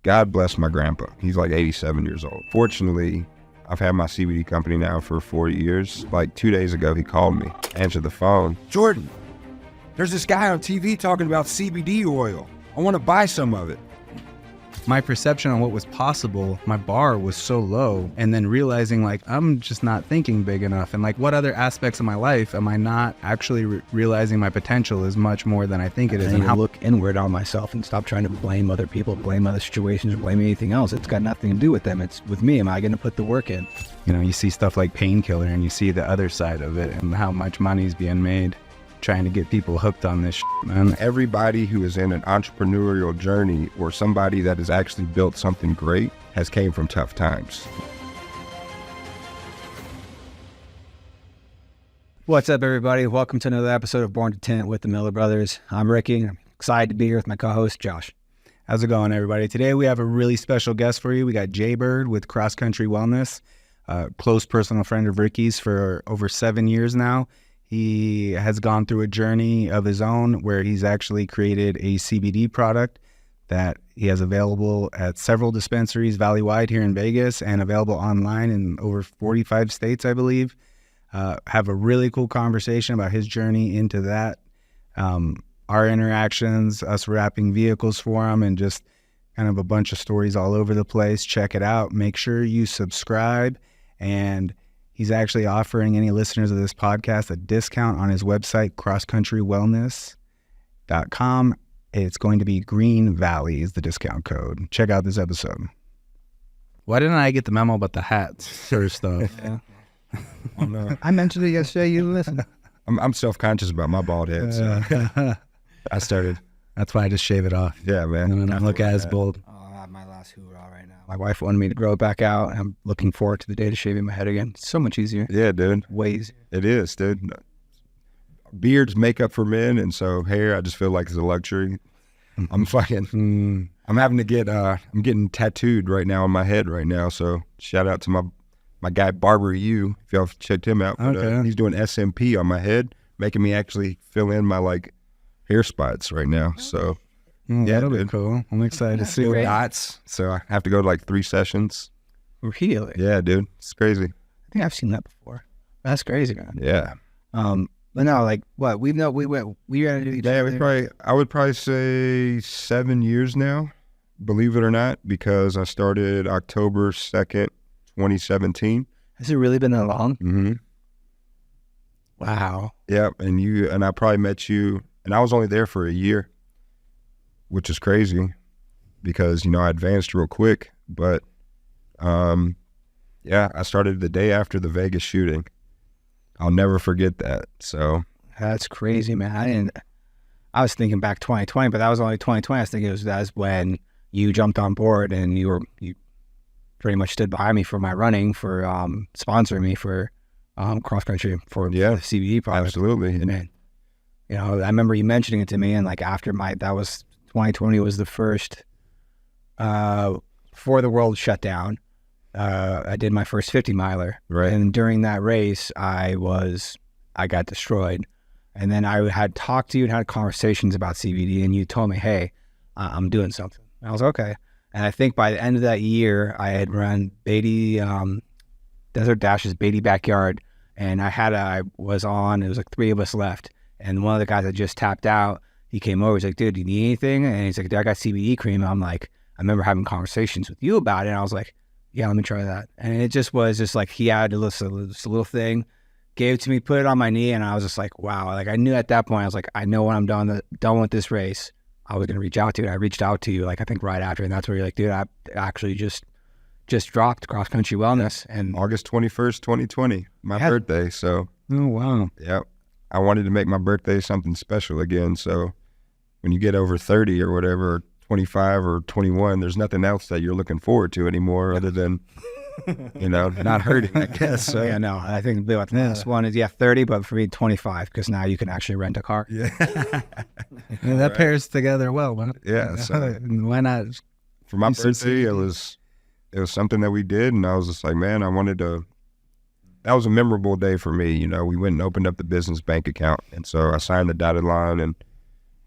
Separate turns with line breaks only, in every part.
God bless my grandpa. He's like 87 years old. Fortunately, I've had my CBD company now for 4 years. Like 2 days ago, he called me, answered the phone.
Jordan, there's this guy on TV talking about CBD oil. I want to buy some of it.
My perception on what was possible, my bar was so low, and then realizing like I'm just not thinking big enough, and like what other aspects of my life am I not actually realizing my potential is much more than I think it is.
And how look inward on myself and stop trying to blame other people, blame other situations, or blame anything else. It's got nothing to do with them. It's with me. Am I going to put the work in?
You know, you see stuff like Painkiller and you see the other side of it and how much money's being made trying to get people hooked on this shit, man.
Everybody who is in an entrepreneurial journey or somebody that has actually built something great has came from tough times.
What's up, everybody? Welcome to another episode of Born to Tint with the Miller Brothers. I'm Ricky. I'm excited to be here with my co-host, Josh.
How's it going, everybody? Today we have a really special guest for you. We got JBird with Cross Country Wellness, a close personal friend of Ricky's for over 7 years now. He has gone through a journey of his own where he's actually created a CBD product that he has available at several dispensaries valley-wide here in Vegas and available online in over 45 states, I believe. Have a really cool conversation about his journey into that, our interactions, us wrapping vehicles for him, and just kind of a bunch of stories all over the place. Check it out. Make sure you subscribe, and he's actually offering any listeners of this podcast a discount on his website, crosscountrywellness.com. It's going to be Green Valley is the discount code. Check out this episode. Why didn't I get the memo about the hats sort of stuff?
Yeah.
Oh, no.
I mentioned it yesterday. You listen.
I'm self-conscious about my bald head, so I started.
That's why I just shave it off.
Yeah, man.
And then I look as bold.
I have my last hoorah right now. My wife wanted me to grow it back out, and I'm looking forward to the day to shaving my head again. It's so much easier.
Yeah, dude.
Way easier.
It is, dude. Beards make up for men, and so hair, I just feel like it's a luxury. I'm having to get, I'm getting tattooed right now on my head right now, so shout out to my guy Barber U, if y'all checked him out. But,
Okay.
He's doing SMP on my head, making me actually fill in my, like, hair spots right now, so.
Yeah, that'll be
dude.
cool. I'm excited to see
great.
what.
Dots, so I have to go to like 3 sessions.
Really?
Yeah, dude, it's crazy.
I think I've seen that before. That's crazy, man.
Yeah.
But no, like what? We ran into each
Yeah,
other.
I would probably say 7 years now, believe it or not, because I started October 2nd, 2017.
Has it really been that long?
Mm-hmm.
Wow.
Yeah, and I probably met you, and I was only there for a year, which is crazy because, I advanced real quick, but yeah, I started the day after the Vegas shooting. I'll never forget that. So
That's crazy, man. I was thinking back 2020, but that was only 2020. I was thinking that's when you jumped on board and you pretty much stood behind me for my running, for sponsoring me for cross country for the CBD product.
absolutely.
And man, I remember you mentioning it to me, and like after that was 2020 was the first before the world shut down. I did my first 50 miler,
Right.
and during that race, I got destroyed. And then I had talked to you and had conversations about CBD, and you told me, "Hey, I'm doing something." And I was okay. And I think by the end of that year, I had run Beatty Desert Dashes, Beatty Backyard, and it was like 3 of us left, and one of the guys that just tapped out, he came over. He's like, "Dude, do you need anything?" And he's like, "Dude, I got CBD cream." And I'm like, I remember having conversations with you about it, and I was like, "Yeah, let me try that." And it just was just like he had just a little thing, gave it to me, put it on my knee, and I was just like, wow. Like I knew at that point, I was like, I know when I'm done with this race, I was gonna reach out to you. And I reached out to you, like I think right after, and that's where you're like, "Dude, I actually just dropped Cross Country Wellness." And
August 21st, 2020, my birthday. So
Oh, wow.
yeah, I wanted to make my birthday something special again. So when you get over 30 or whatever, or 25 or 21, there's nothing else that you're looking forward to anymore other than, not hurting, I guess. So.
yeah, no, I think the last one is 30, but for me 25, because now you can actually rent a car.
Yeah.
Yeah, that pairs together well, man.
Yeah. So
Why not?
for my
Decent
birthday, it was something that we did, and I was just like, man, that was a memorable day for me. We went and opened up the business bank account, and so I signed the dotted line, and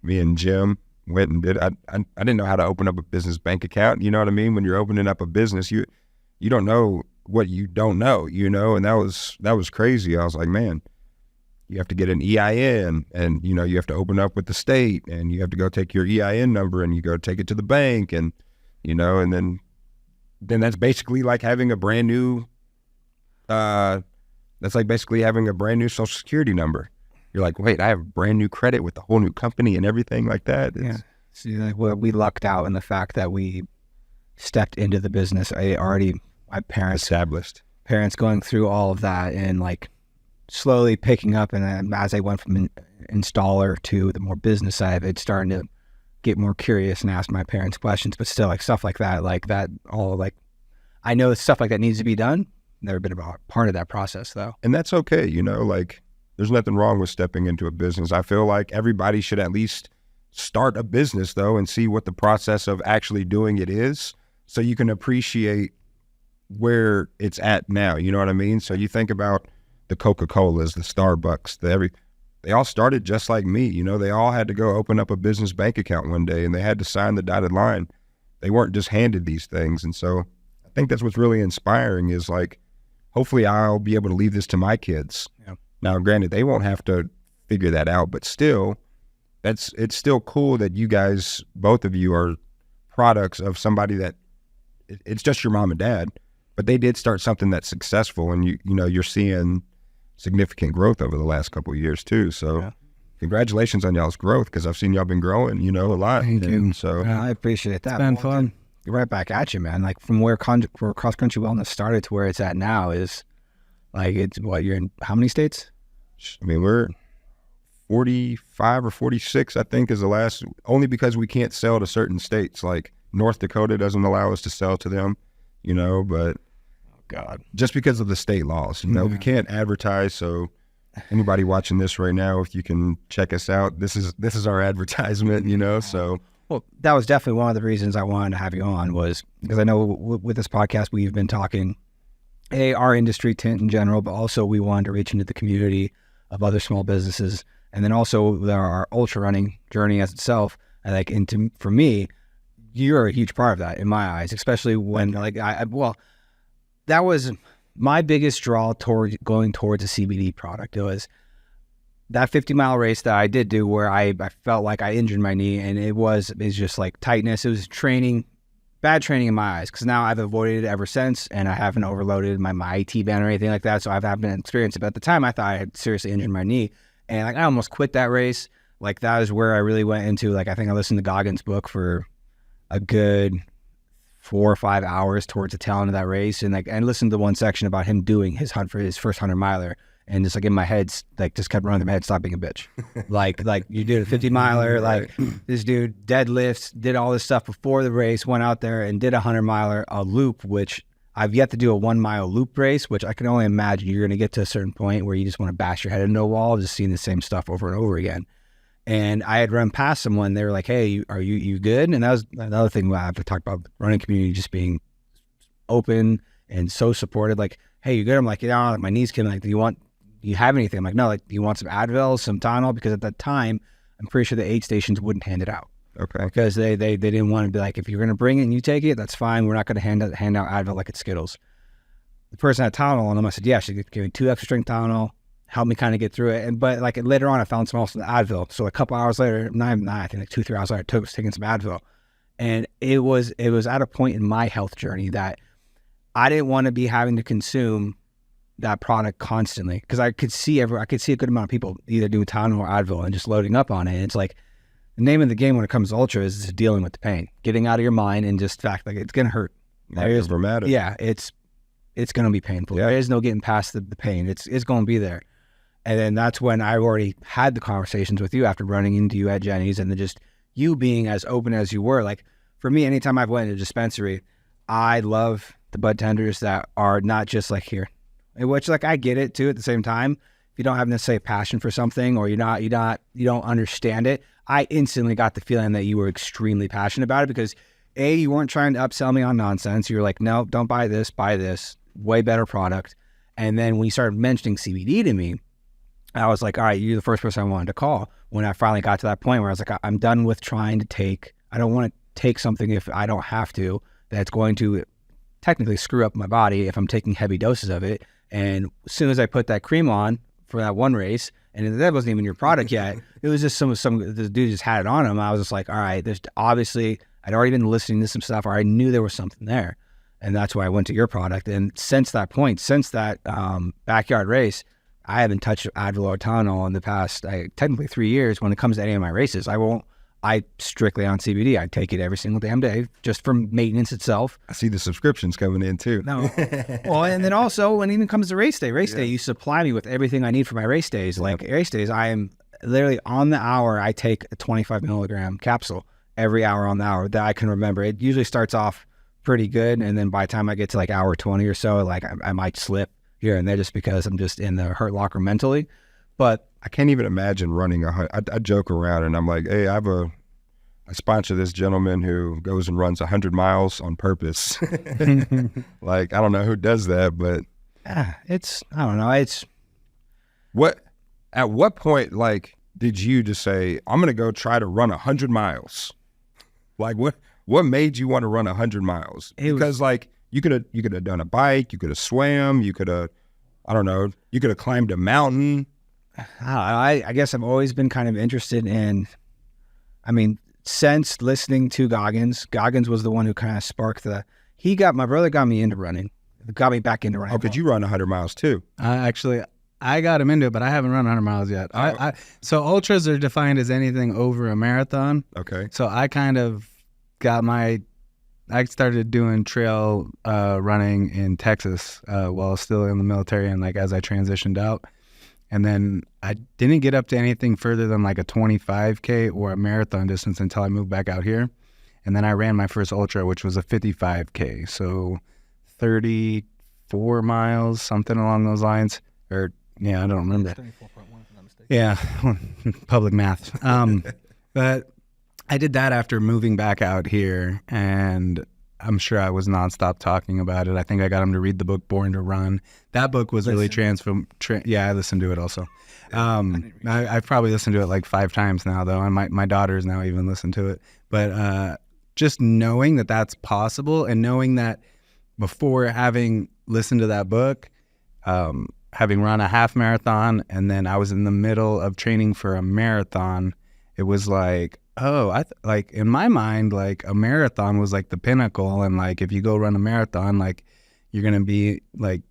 me and Jim, went and did. I didn't know how to open up a business bank account. You know what I mean? When you're opening up a business, you don't know what you don't know, you know, and that was crazy. I was like, man, you have to get an EIN, and, you know, you have to open up with the state, and you have to go take your EIN number, and you go take it to the bank, and, you know, and then that's basically like having a brand new, Social Security number. You're like, wait, I have brand new credit with the whole new company and everything like that.
Yeah. See, like, well, we lucked out in the fact that we stepped into the business. My parents going through all of that and like slowly picking up. And as I went from an installer to the more business side of it, starting to get more curious and ask my parents questions, but still like stuff like that, I know stuff like that needs to be done. Never been a part of that process though.
And that's okay. You know, like there's nothing wrong with stepping into a business. I feel like everybody should at least start a business though and see what the process of actually doing it is, so you can appreciate where it's at now. You know what I mean? So you think about the Coca-Colas, the Starbucks, they all started just like me. You know, they all had to go open up a business bank account one day, and they had to sign the dotted line. They weren't just handed these things. And so I think that's what's really inspiring is like, hopefully I'll be able to leave this to my kids.
Yeah.
Now, granted, they won't have to figure that out, but still, it's still cool that you guys, both of you, are products of somebody that it's just your mom and dad, but they did start something that's successful, and you know, you're seeing significant growth over the last couple of years too. So yeah. Congratulations on y'all's growth, because I've seen y'all been growing, you know, a lot.
Thank you.
So
I appreciate that.
It's been fun.
You're right back at you, man. Like from where Cross Country Wellness started to where it's at now is like, it's what, you're in how many states?
I mean, we're 45 or 46, I think, is the last, only because we can't sell to certain states. Like North Dakota doesn't allow us to sell to them, you know, but
God,
just because of the state laws, you know, we can't advertise. So anybody watching this right now, if you can check us out, this is our advertisement, you know. So
well, that was definitely one of the reasons I wanted to have you on, was because I know with this podcast we've been talking our industry tint in general, but also we wanted to reach into the community of other small businesses, and then also our ultra running journey as itself. And like, for me, you're a huge part of that in my eyes, especially when that was my biggest draw toward going towards a CBD product. It was that 50-mile race that I did do where I felt like I injured my knee, and it's just like tightness. It was bad training in my eyes, because now I've avoided it ever since, and I haven't overloaded my IT band or anything like that, so I haven't experienced it. But at the time, I thought I had seriously injured my knee, and like I almost quit that race. Like that is where I really went into, like, I think I listened to Goggins' book for a good 4 or 5 hours towards the tail end of that race, and like I listened to one section about him doing his hunt for his first 100-miler, and just like in my head, like just kept running through my head, stop being a bitch. like you did a 50-miler, like this dude deadlifts, did all this stuff before the race, went out there and did a 100-miler, a loop, which I've yet to do a 1-mile loop race, which I can only imagine you're going to get to a certain point where you just want to bash your head into a wall, just seeing the same stuff over and over again. And I had run past someone, they were like, hey, are you good? And that was another thing I have to talk about, the running community just being open and so supportive. Like, hey, you good? I'm like, yeah, like my knee's killing. Like, do you have anything? I'm like, no, like, do you want some Advil, some Tylenol? Because at that time, I'm pretty sure the aid stations wouldn't hand it out.
Okay.
Because they didn't want to be like, if you're going to bring it and you take it, that's fine. We're not going to hand out Advil like it's Skittles. The person had Tylenol on them. I said, yeah, she gave me 2 extra strength Tylenol, helped me kind of get through it. But like later on, I found some also Advil. So a couple hours later, I think like 2-3 hours later, I was taking some Advil. And it was at a point in my health journey that I didn't want to be having to consume that product constantly, because I could see a good amount of people either doing Tylenol or Advil and just loading up on it. And it's like, the name of the game when it comes to ultra is dealing with the pain, getting out of your mind, and just fact, like, it's going to hurt.
Dramatic.
Yeah, it's going to be painful. Yeah. There is no getting past the pain. It's going to be there. And then that's when I already had the conversations with you after running into you at Jenny's, and then just you being as open as you were. Like, for me, anytime I've went to a dispensary, I love the bud tenders that are not just like here, which, like, I get it too. At the same time, if you don't have necessarily passion for something, or you don't understand it, I instantly got the feeling that you were extremely passionate about it, because A, you weren't trying to upsell me on nonsense. You were like, no, don't buy this, way better product. And then when you started mentioning CBD to me, I was like, all right, you're the first person I wanted to call when I finally got to that point where I was like, I'm done with trying to take, I don't want to take something if I don't have to, that's going to technically screw up my body if I'm taking heavy doses of it. And as soon as I put that cream on for that one race, and that wasn't even your product yet, it was just some the dude just had it on him. I was just like, all right, there's obviously, I'd already been listening to some stuff, or I knew there was something there. And that's why I went to your product. And since that point, since that backyard race, I haven't touched Advil or Tylenol in the past, technically 3 years when it comes to any of my races. I strictly on CBD. I take it every single damn day just for maintenance itself.
I see the subscriptions coming in too.
No. Well, and then also when it even comes to race day, you supply me with everything I need for my race days. Like race days, I am literally on the hour, I take a 25 milligram capsule every hour on the hour that I can remember. It usually starts off pretty good. And then by the time I get to like hour 20 or so, like I might slip here and there just because I'm just in the hurt locker mentally. But
I can't even imagine running I joke around and I'm like, hey, I sponsor this gentleman who goes and runs 100 miles on purpose. Like, I don't know who does that, but
I don't know.
At what point, like, did you just say, I'm going to go try to run 100 miles? Like, what made you want to run 100 miles? Because like, you could have done a bike, you could have swam, you could have, I don't know, you could have climbed a mountain.
I guess I've always been kind of interested in, since listening to Goggins was the one who kind of sparked my brother got me into running, got me back into running.
Oh, could you run 100 miles too?
Actually, I got him into it, but I haven't run 100 miles yet. So ultras are defined as anything over a marathon.
Okay.
So I kind of I started doing trail running in Texas while still in the military and like as I transitioned out. And then I didn't get up to anything further than like a 25K or a marathon distance until I moved back out here. And then I ran my first ultra, which was a 55K. So 34 miles, something along those lines. Or, yeah, I don't remember. 34.1 if I'm not mistaken. Yeah, public math. But I did that after moving back out here, and I'm sure I was nonstop talking about it. I think I got him to read the book Born to Run. That book was really yeah, I listened to it also. I've probably listened to it like 5 times now, though, and my daughters now even listen to it. But just knowing that that's possible, and knowing that before having listened to that book, having run a half marathon, and then I was in the middle of training for a marathon, it was like, oh, like in my mind, like a marathon was like the pinnacle. And like, if you go run a marathon, like you're going to be like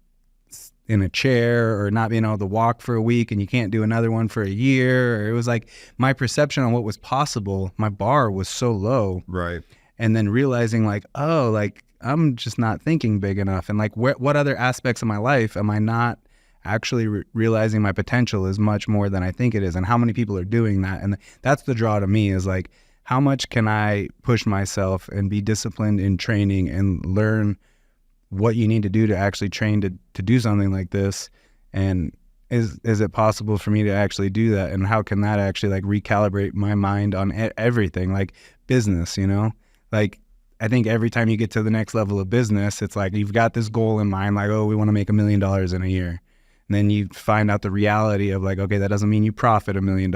in a chair or not being able to walk for a week and you can't do another one for a year. Or it was like my perception on what was possible. My bar was so low.
Right.
And then realizing like, oh, like I'm just not thinking big enough. And like, what other aspects of my life am I not actually realizing my potential is much more than I think it is, and how many people are doing that. And that's the draw to me, is like, how much can I push myself and be disciplined in training and learn what you need to do to actually train to do something like this, and is it possible for me to actually do that, and how can that actually like recalibrate my mind on everything, like business, you know? Like, I think every time you get to the next level of business, it's like you've got this goal in mind, like, oh, we want to make $1 million in a year. And then you find out the reality of like, okay, that doesn't mean you profit $1 million.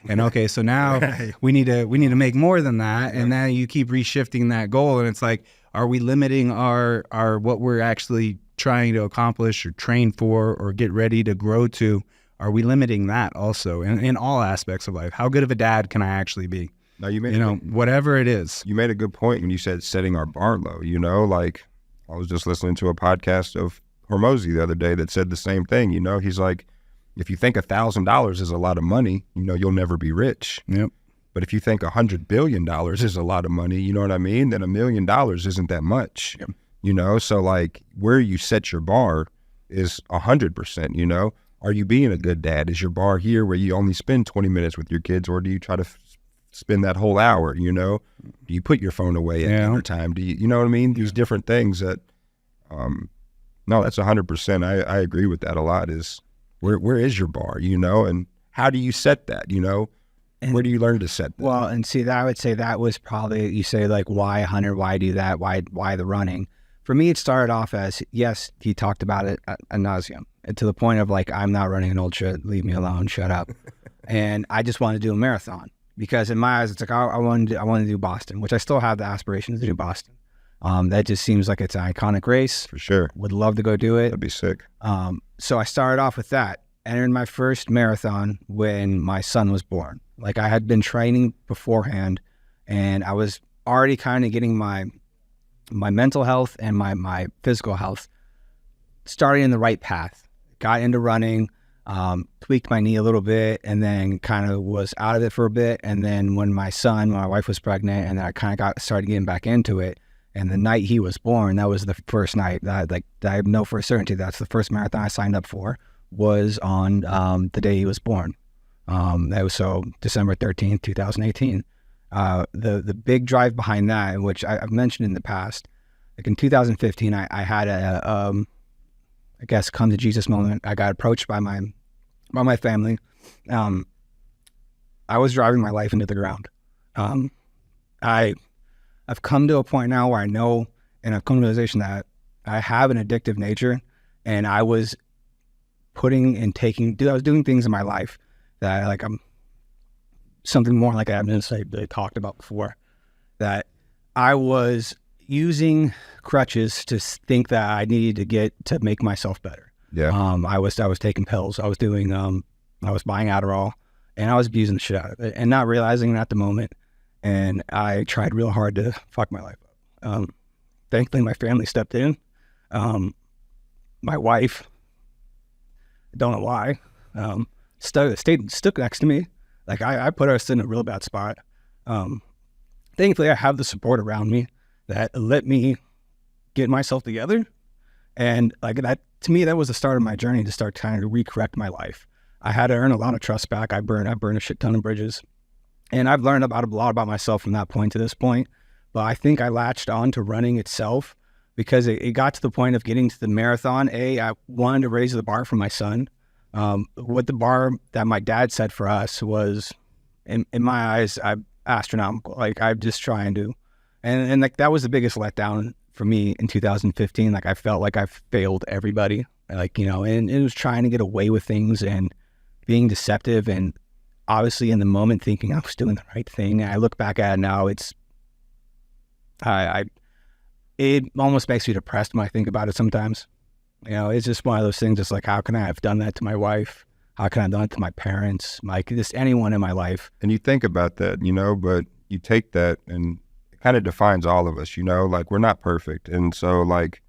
And okay, so now we need to make more than that. And now you keep reshifting that goal. And it's like, are we limiting our what we're actually trying to accomplish or train for or get ready to grow to? Are we limiting that also in all aspects of life? How good of a dad can I actually be?
Now you made
whatever it is.
You made a good point when you said setting our bar low. You know, like I was just listening to a podcast of Hormozy the other day that said the same thing. You know, he's like, if you think $1,000 is a lot of money, you know, you'll never be rich.
Yep.
But if you think $100 billion is a lot of money, you know what I mean? Then $1 million isn't that much.
Yep.
You know, so like where you set your bar is 100%. You know, are you being a good dad? Is your bar here where you only spend 20 minutes with your kids, or do you try to spend that whole hour? You know, do you put your phone away at dinner time? Do you know what I mean? These different things that, no, that's 100%. I agree with that a lot. Is where is your bar, you know, and how do you set that, you know? And where do you learn to set that?
Well, and see, that I would say that was probably, you say like, why 100, why do that, why the running? for me, it started off as, yes, he talked about it ad nauseum, and to the point of like, I'm not running an ultra, leave me alone, shut up. And I just wanted to do a marathon because in my eyes, it's like, I want to do Boston, which I still have the aspirations to do Boston. That just seems like it's an iconic race.
For sure.
Would love to go do it.
That'd be sick.
So I started off with that. Entered my first marathon when my son was born. Like I had been training beforehand, and I was already kind of getting my mental health and my physical health starting in the right path. Got into running, tweaked my knee a little bit, and then kind of was out of it for a bit. And then when my wife was pregnant, and then I kind of started getting back into it. And the night he was born, that was the first night that I know for certainty that's the first marathon I signed up for, was on the day he was born. That was December 13th, 2018. The big drive behind that, which I've mentioned in the past, like in 2015, I had a I guess come to Jesus moment. I got approached by my family. I was driving my life into the ground. I've come to a point now where I know, and I've come to the realization that I have an addictive nature, and I was I was doing things in my life that I'm something more like they talked about before, that I was using crutches to think that I needed to make myself better.
Yeah.
I was taking pills. I was doing, I was buying Adderall, and I was abusing the shit out of it and not realizing it at the moment. And I tried real hard to fuck my life up. Thankfully, my family stepped in. My wife, don't know why, stuck next to me. Like I put us in a real bad spot. Thankfully, I have the support around me that let me get myself together. And like that, to me, that was the start of my journey to start trying to recorrect my life. I had to earn a lot of trust back. I burned a shit ton of bridges. And I've learned a lot about myself from that point to this point. But I think I latched on to running itself because it got to the point of getting to the marathon. I wanted to raise the bar for my son. What the bar that my dad set for us was, in my eyes, astronomical. Like I'm just trying to, and like that was the biggest letdown for me in 2015. Like I felt like I failed everybody. Like, and it was trying to get away with things and being deceptive, and obviously in the moment thinking I was doing the right thing. I look back at it now, it almost makes me depressed when I think about it sometimes. It's just one of those things. It's like, how can I have done that to my wife? How can I have done it to my parents? Like just anyone in my life.
And you think about that, but you take that and it kind of defines all of us, like we're not perfect. And so like,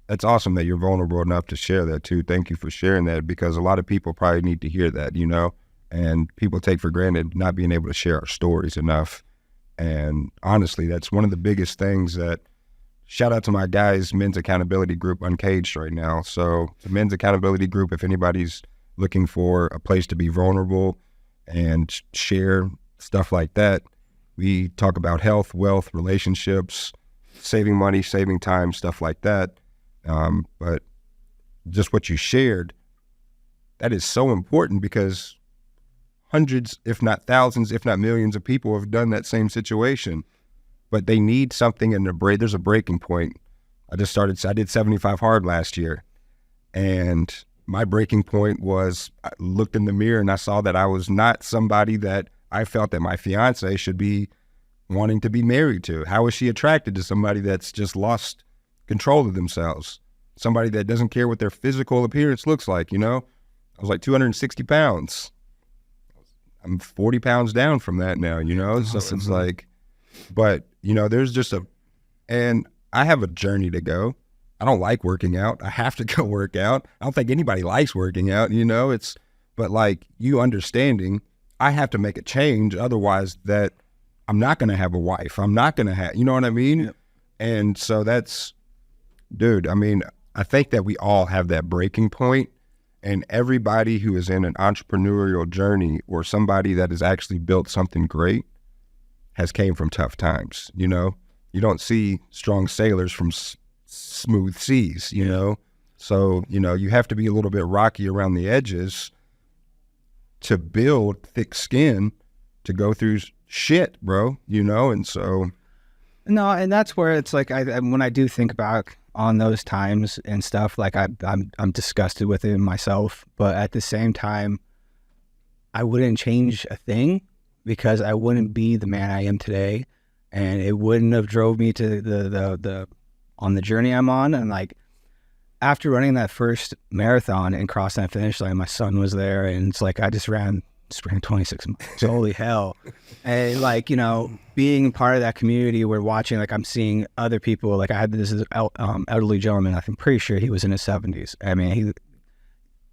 it's awesome that you're vulnerable enough to share that too. Thank you for sharing that, because a lot of people probably need to hear that, and people take for granted not being able to share our stories enough. And honestly, that's one of the biggest things that, shout out to my guys, men's accountability group, Uncaged right now. So the men's accountability group, if anybody's looking for a place to be vulnerable and share stuff like that, we talk about health, wealth, relationships, saving money, saving time, stuff like that. But just what you shared, that is so important, because hundreds, if not thousands, if not millions of people have done that same situation, but they need something in there's a breaking point. I did 75 hard last year, and my breaking point was I looked in the mirror and I saw that I was not somebody that I felt that my fiance should be wanting to be married to. How is she attracted to somebody that's just lost control of themselves? Somebody that doesn't care what their physical appearance looks like, I was like 260 pounds. I'm 40 pounds down from that now, so it's like, but there's and I have a journey to go. I don't like working out. I have to go work out. I don't think anybody likes working out, but like you understanding, I have to make a change. Otherwise that I'm not going to have a wife. I'm not going to have, you know what I mean? Yep. And so dude, I think that we all have that breaking point. And everybody who is in an entrepreneurial journey or somebody that has actually built something great has came from tough times. You don't see strong sailors from smooth seas, So, you have to be a little bit rocky around the edges to build thick skin to go through shit, bro, and so.
No, and that's where it's like when I do think back on those times and stuff, like I'm disgusted with it myself, but at the same time, I wouldn't change a thing because I wouldn't be the man I am today, and it wouldn't have drove me to the on the journey I'm on. And like after running that first marathon and crossing that finish line, my son was there, and it's like I just ran 26 miles. Holy hell. And like, you know, being part of that community, we're watching, like I'm seeing other people, like I had this elderly gentleman, I'm pretty sure he was in his 70s. I mean,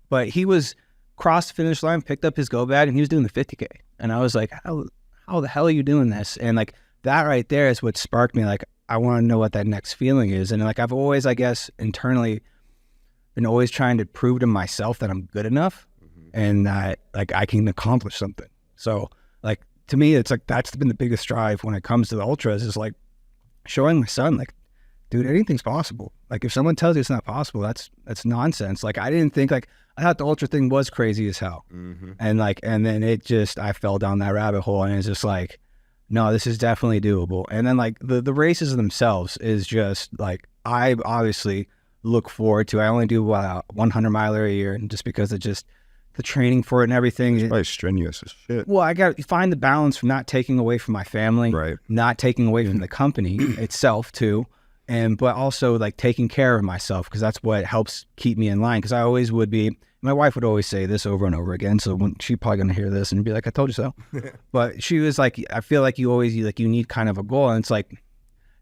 but he was crossed the finish line, picked up his go bag, and he was doing the 50K. And I was like, how the hell are you doing this? And like that right there is what sparked me. Like, I want to know what that next feeling is. And like, I've always, I guess, internally been always trying to prove to myself that I'm good enough and that like I can accomplish something. So like to me, it's like that's been the biggest drive when it comes to the ultras, is like showing my son, like, dude, anything's possible. Like if someone tells you it's not possible, that's nonsense. Like I didn't think, like I thought the ultra thing was crazy as hell. And like, and then it just, I fell down that rabbit hole, and it's just like, no, this is definitely doable. And then like the races themselves is just like, I obviously look forward to, I only do 100 miler a year, and just because it just, the training for it and everything.
It's probably strenuous as shit.
Well, I got to find the balance from not taking away from my family,
Right.
not taking away from the company itself too, but also like taking care of myself, because that's what helps keep me in line. Because I always would be, my wife would always say this over and over again, so when she's probably gonna hear this and be like, I told you so. But she was like, I feel like you need kind of a goal, and it's like,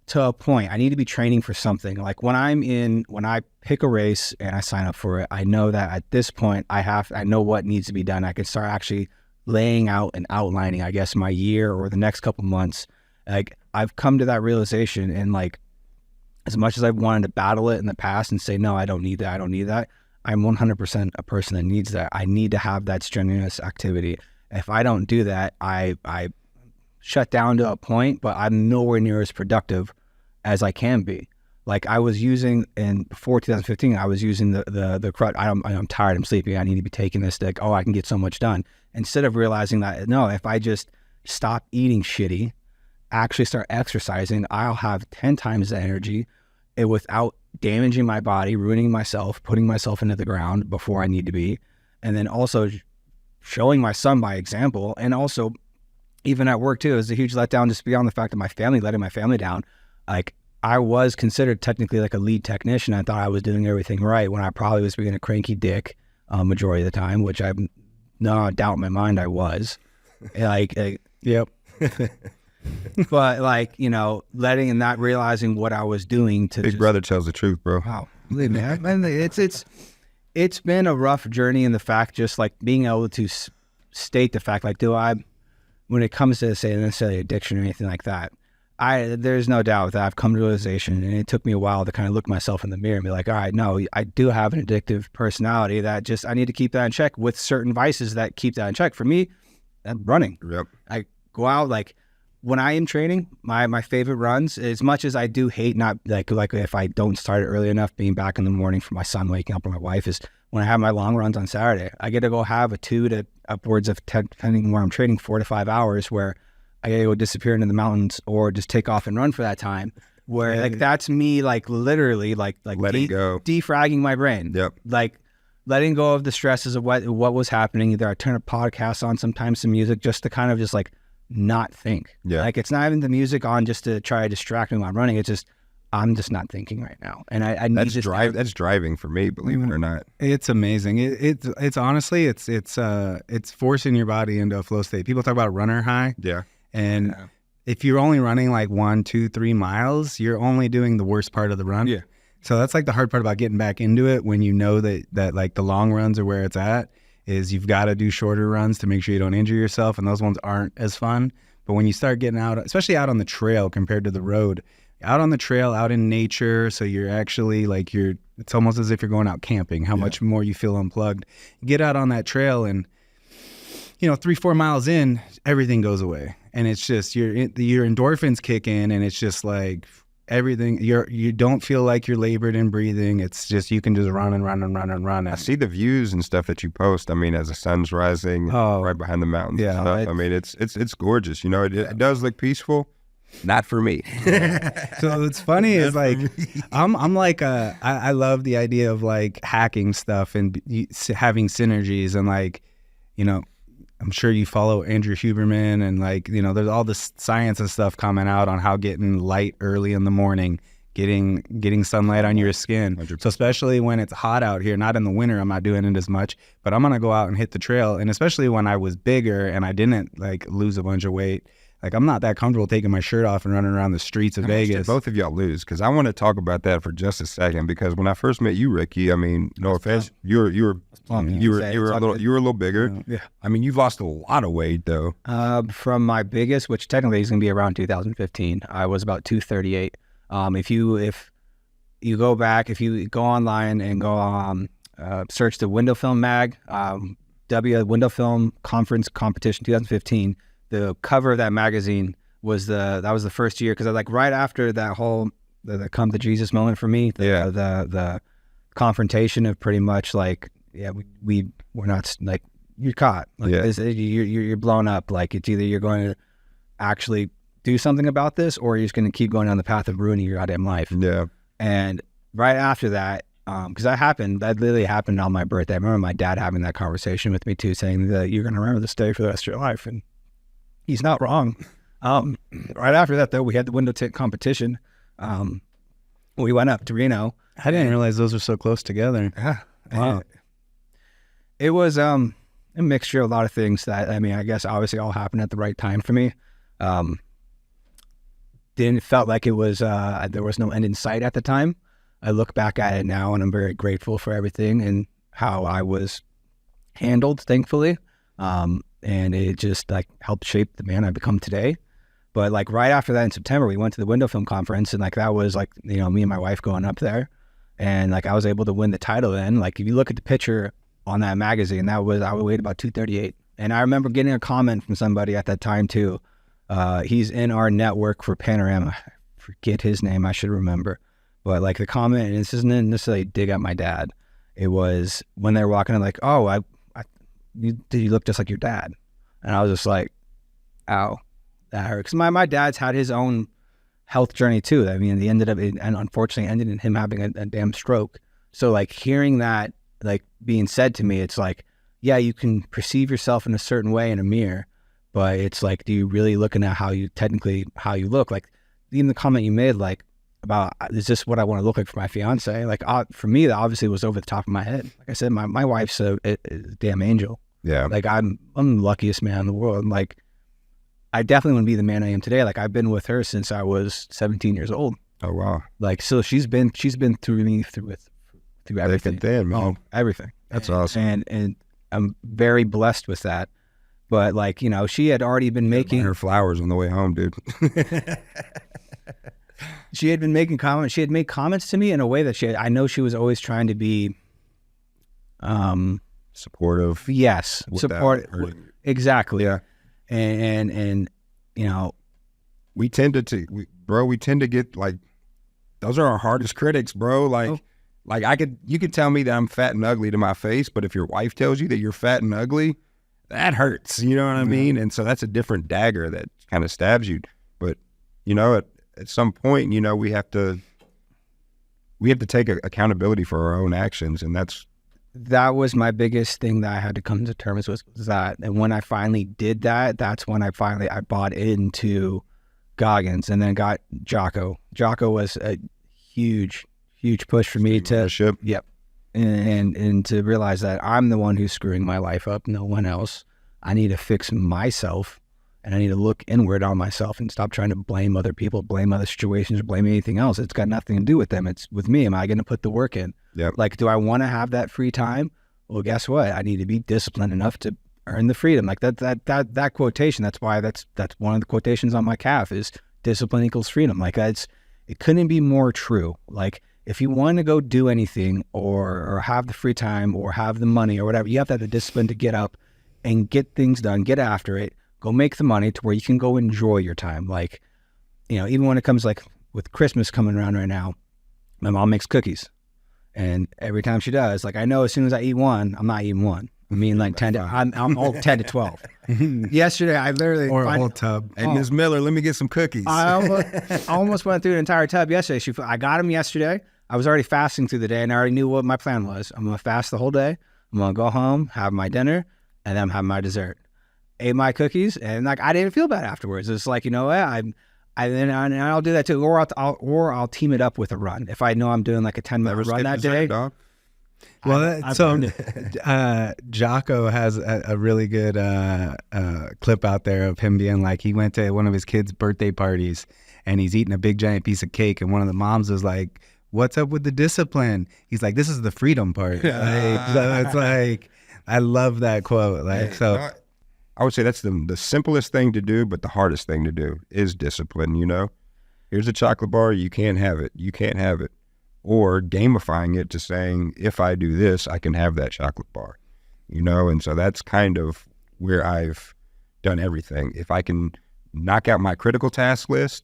to a point, I need to be training for something. Like when I pick a race and I sign up for it, I know that at this point I know what needs to be done. I can start actually laying out and outlining, I guess, my year or the next couple months. Like I've come to that realization, and like as much as I've wanted to battle it in the past and say, no, I don't need that. I'm 100% a person that needs that. I need to have that strenuous activity. If I don't do that, I shut down to a point, but I'm nowhere near as productive as I can be. Like I was using, and before 2015, I was using the crutch. I'm tired, I'm sleepy, I need to be taking this, like, oh, I can get so much done. Instead of realizing that, no, if I just stop eating shitty, actually start exercising, I'll have 10 times the energy without damaging my body, ruining myself, putting myself into the ground before I need to be. And then also showing my son by example, and also even at work too, it was a huge letdown just beyond the fact that letting my family down. Like I was considered technically like a lead technician. I thought I was doing everything right when I probably was being a cranky dick majority of the time, which I've no doubt in my mind I was. Yep. But like, you know, letting and not realizing what I was doing to
Big brother tells the truth, bro.
Wow. Believe me, it's been a rough journey in the fact, just like being able to state the fact, like, when it comes to, say, necessarily addiction or anything like that, there's no doubt that I've come to realization, and it took me a while to kind of look myself in the mirror and be like, all right, no, I do have an addictive personality that just, I need to keep that in check with certain vices that keep that in check. For me, running.
Yep.
I go out, like, when I am training, my favorite runs, as much as I do hate not, like if I don't start it early enough, being back in the morning for my son waking up or my wife, is when I have my long runs on Saturday. I get to go have a 2 to upwards of 10, depending where I'm training, 4 to 5 hours, where I gotta go disappear into the mountains or just take off and run for that time. Where like that's me, like literally like
letting go,
defragging my brain.
Yep.
Like letting go of the stresses of what was happening. Either I turn a podcast on, sometimes some music, just to kind of just like not think.
Yeah.
Like it's not even the music on just to try to distract me while I'm running. It's just, I'm just not thinking right now. And I need
that's that's driving for me, believe it or not.
It's amazing. It's honestly, it's forcing your body into a flow state. People talk about runner high.
Yeah.
And if you're only running like 1, 2, 3 miles, you're only doing the worst part of the run.
Yeah.
So that's like the hard part about getting back into it, when you know that like the long runs are where it's at, is you've got to do shorter runs to make sure you don't injure yourself, and those ones aren't as fun. But when you start getting out, especially out on the trail compared to the road, out on the trail, out in nature, so you're actually like it's almost as if you're going out camping, how much more you feel unplugged. Get out on that trail, and 3-4 miles in, everything goes away. And it's just your endorphins kick in, and it's just like everything, you don't feel like you're labored in breathing. It's just, you can just run and run and run and run.
I see the views and stuff that you post. I mean, as the sun's rising right behind the mountains and stuff. I mean, it's gorgeous. It does look peaceful, Not for me.
So what's funny is like, I'm like, I love the idea of like hacking stuff and having synergies and like, you know, I'm sure you follow Andrew Huberman and like, you know, there's all this science and stuff coming out on how getting light early in the morning, getting sunlight on your skin.
100%.
So especially when it's hot out here, not in the winter, I'm not doing it as much, but I'm going to go out and hit the trail. And especially when I was bigger and I didn't like lose a bunch of weight, like I'm not that comfortable taking my shirt off and running around the streets of Vegas.
Both of y'all lose, because I want to talk about that for just a second. Because when I first met you, Ricky, I mean, no offense, you were a little bigger.
Yeah.
I mean, you've lost a lot of weight though.
From my biggest, which technically is going to be around 2015, I was about 238. If you go back, if you go online and go search the Window Film Mag, Window Film Conference Competition 2015. The cover of that magazine was that was the first year, because like right after that whole the come to Jesus moment for me, the confrontation of pretty much like, yeah, we're not, like, you're caught, like, you're blown up, like it's either you're going to actually do something about this or you're just going to keep going down the path of ruining your goddamn life.
Yeah.
And right after that, because that literally happened on my birthday. I remember my dad having that conversation with me too, saying that you're going to remember this day for the rest of your life. And he's not wrong. Right after that, though, we had the window tint competition. We went up to Reno.
I didn't realize those were so close together.
Yeah.
Wow.
It was a mixture of a lot of things that, I mean, I guess obviously all happened at the right time for me. Felt like it was, there was no end in sight at the time. I look back at it now and I'm very grateful for everything and how I was handled, thankfully. And it just like helped shape the man I've become today. But like right after that in September, we went to the Window Film Conference, and like that was like, you know, me and my wife going up there, and like I was able to win the title then. Like if you look at the picture on that magazine, I weighed about 238. And I remember getting a comment from somebody at that time too. He's in our network for Panorama. I forget his name, I should remember. But like the comment, and this isn't necessarily a dig at my dad. It was when they were walking in, like, oh, you look just like your dad. And I was just like, ow, that hurts. My dad's had his own health journey too. I mean, and unfortunately ended in him having a damn stroke. So like hearing that, like being said to me, it's like, yeah, you can perceive yourself in a certain way in a mirror, but it's like, do you really looking at how you look? Like even the comment you made, like, about, is this what I want to look like for my fiance? Like, for me, that obviously was over the top of my head. Like I said, my wife's a damn angel.
Yeah.
Like I'm the luckiest man in the world. Like I definitely want to be the man I am today. Like I've been with her since I was 17 years old.
Oh wow.
Like so she's been through me through everything.
Then, man.
Oh, everything.
That's awesome.
And I'm very blessed with that. But like, you know, she had already been making
her flowers on the way home, dude.
She had been making comments. She had made comments to me in a way that I know she was always trying to be
supportive.
Yes. Exactly.
Yeah.
And you know,
we tend to get like, those are our hardest critics, bro. Like you could tell me that I'm fat and ugly to my face, but if your wife tells you that you're fat and ugly, that hurts. You know what I mean? And so that's a different dagger that kind of stabs you. But you know, at some point, you know, we have to take accountability for our own actions, and that
was my biggest thing that I had to come to terms with, was that. And when I finally did that, that's when I bought into Goggins, and then got Jocko. Jocko was a huge push for me to
ship.
Yep. And to realize that I'm the one who's screwing my life up, no one else. I need to fix myself. And I need to look inward on myself and stop trying to blame other people, blame other situations, or blame anything else. It's got nothing to do with them. It's with me. Am I going to put the work in?
Yep.
Like, do I want to have that free time? Well, guess what? I need to be disciplined enough to earn the freedom. Like that quotation. That's why that's one of the quotations on my calf is discipline equals freedom. Like it couldn't be more true. Like if you want to go do anything or have the free time or have the money or whatever, you have to have the discipline to get up and get things done, get after it. Go make the money to where you can go enjoy your time. Like, you know, even when it comes like with Christmas coming around right now, my mom makes cookies. And every time she does, like I know as soon as I eat one, I'm not eating one. I mean, like 10 to, I'm all 10 to 12. Yesterday, I literally...
Or a whole tub.
Hey, Ms. Miller, let me get some cookies.
I almost went through an entire tub yesterday. I got them yesterday. I was already fasting through the day, and I already knew what my plan was. I'm going to fast the whole day. I'm going to go home, have my dinner, and then have my dessert. Ate my cookies, and like I didn't feel bad afterwards. It's like, you know what, I'll do that too, or I'll team it up with a run if I know I'm doing like a 10-minute run that day.
Dog.
Well, Jocko has a really good clip out there of him being like, he went to one of his kids' birthday parties and he's eating a big giant piece of cake, and one of the moms was like, "What's up with the discipline?" He's like, "This is the freedom part." Like, so it's like, I love that quote. Like, so
I would say that's the simplest thing to do, but the hardest thing to do is discipline. You know, here's a chocolate bar, you can't have it. You can't have it. Or gamifying it to saying, if I do this, I can have that chocolate bar, you know? And so that's kind of where I've done everything. If I can knock out my critical task list,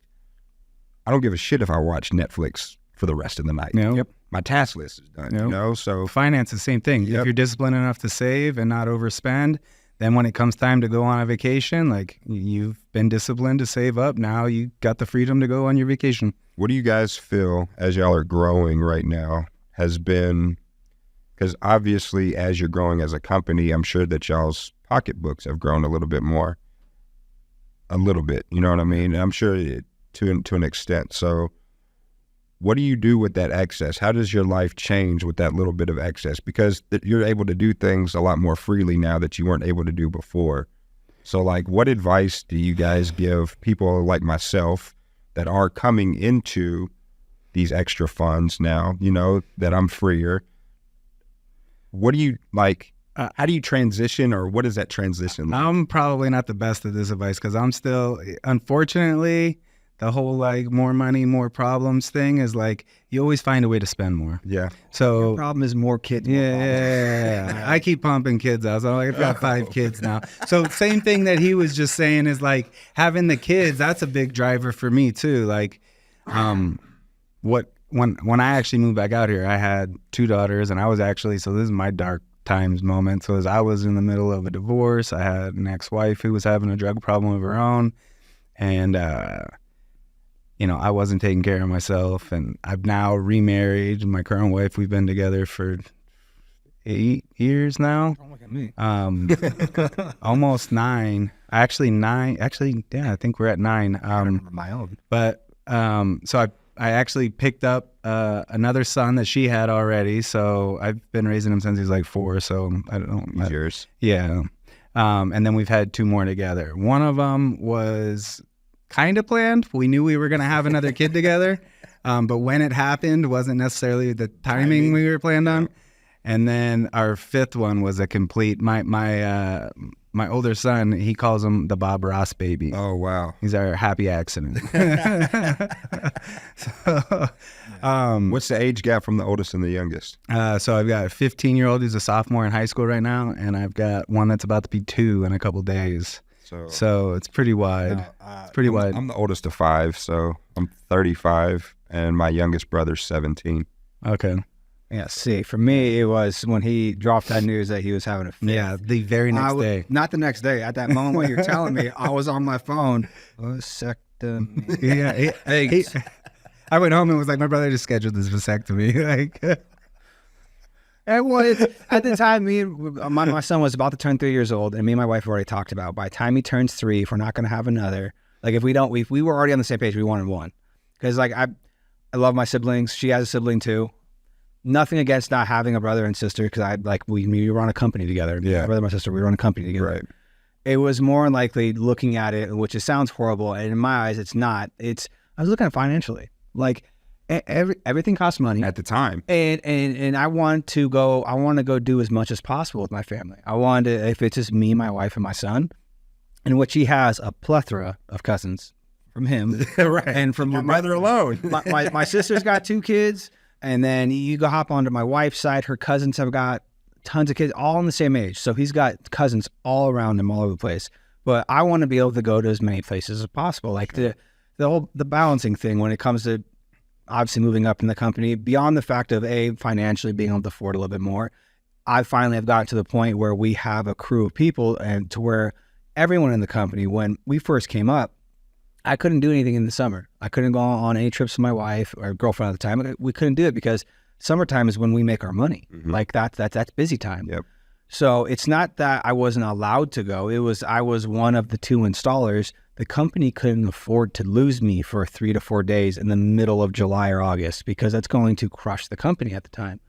I don't give a shit if I watch Netflix for the rest of the night.
Yep.
My task list is done, you know? So
finance, the same thing.
Yep.
If you're disciplined enough to save and not overspend, then when it comes time to go on a vacation, like you've been disciplined to save up, now you got the freedom to go on your vacation.
what do you guys feel as y'all are growing right now has been, because obviously as you're growing as a company, I'm sure that y'all's pocketbooks have grown a little bit more, a little bit, you know what I mean? And I'm sure to an extent. So what do you do with that excess? How does your life change with that little bit of excess? Because you're able to do things a lot more freely now that you weren't able to do before. So like, what advice do you guys give people like myself that are coming into these extra funds now, you know, that I'm freer? What do you like, how do you transition, or what is that transition like?
I'm probably not the best at this advice because I'm still, unfortunately, the whole like more money, more problems thing is like, you always find a way to spend more.
Yeah.
So
The problem is more kids. More
yeah. I keep pumping kids out. So I've got 5 kids now. So same thing that he was just saying is like having the kids, that's a big driver for me too. Like, when I actually moved back out here, I had 2 daughters, and I was actually, so this is my dark times moment. So as I was in the middle of a divorce, I had an ex-wife who was having a drug problem of her own, and you know, I wasn't taking care of myself, and I've now remarried. My current wife, we've been together for 8 years now.
Don't look at me.
Almost 9. Actually 9. Actually, yeah, I think we're at 9.
I remember my own.
But so I actually picked up another son that she had already. So I've been raising him since he's like 4. So I don't.
He's yours.
Yeah. And then we've had 2 more together. One of them was kind of planned. We knew we were going to have another kid together. But when it happened wasn't necessarily the timing we were planned on. And then our 5th one was a complete, my older son, he calls him the Bob Ross baby.
Oh, wow.
He's our happy accident. So,
What's the age gap from the oldest and the youngest?
so I've got a 15-year-old who's a sophomore in high school right now, and I've got one that's about to be 2 in a couple days. So it's pretty wide. It's pretty wide.
I'm the oldest of 5, so I'm 35, and my youngest brother's 17.
Okay.
Yeah, see, for me, it was when he dropped that news that he was having a fit.
Yeah, the very next day.
Not the next day. At that moment when you're telling me, I was on my phone. Vasectomy.
Yeah. I went home and was like, my brother just scheduled this vasectomy. Like,
And well, at the time, my son was about to turn 3 years old, and me and my wife already talked about by the time he turns 3, if we're not going to have another, like if we were already on the same page, we wanted one. Because like I love my siblings. She has a sibling too. Nothing against not having a brother and sister, because we run a company together.
Yeah.
My brother and my sister, we run a company together.
Right.
It was more likely looking at it, which it sounds horrible, and in my eyes, it's not. I was looking at it financially. Like everything costs money
At the time.
and I want to go do as much as possible with my family. I want to, if it's just me, my wife, and my son, and which he has a plethora of cousins from him,
Right.
and from
Your mother alone.
my sister's got 2 kids, and then you go hop onto my wife's side. Her cousins have got tons of kids, all in the same age. So he's got cousins all around him, all over the place. But I want to be able to go to as many places as possible. Like the balancing thing when it comes to obviously moving up in the company, beyond the fact of financially being able to afford a little bit more. I finally have gotten to the point where we have a crew of people, and to where everyone in the company, when we first came up, I couldn't do anything in the summer. I couldn't go on any trips with my wife or girlfriend at the time. We couldn't do it because summertime is when we make our money. Like that's busy time.
Yep.
So it's not that I wasn't allowed to go. It was I was one of the 2 installers. The company couldn't afford to lose me for 3 to 4 days in the middle of July or August because that's going to crush the company at the time.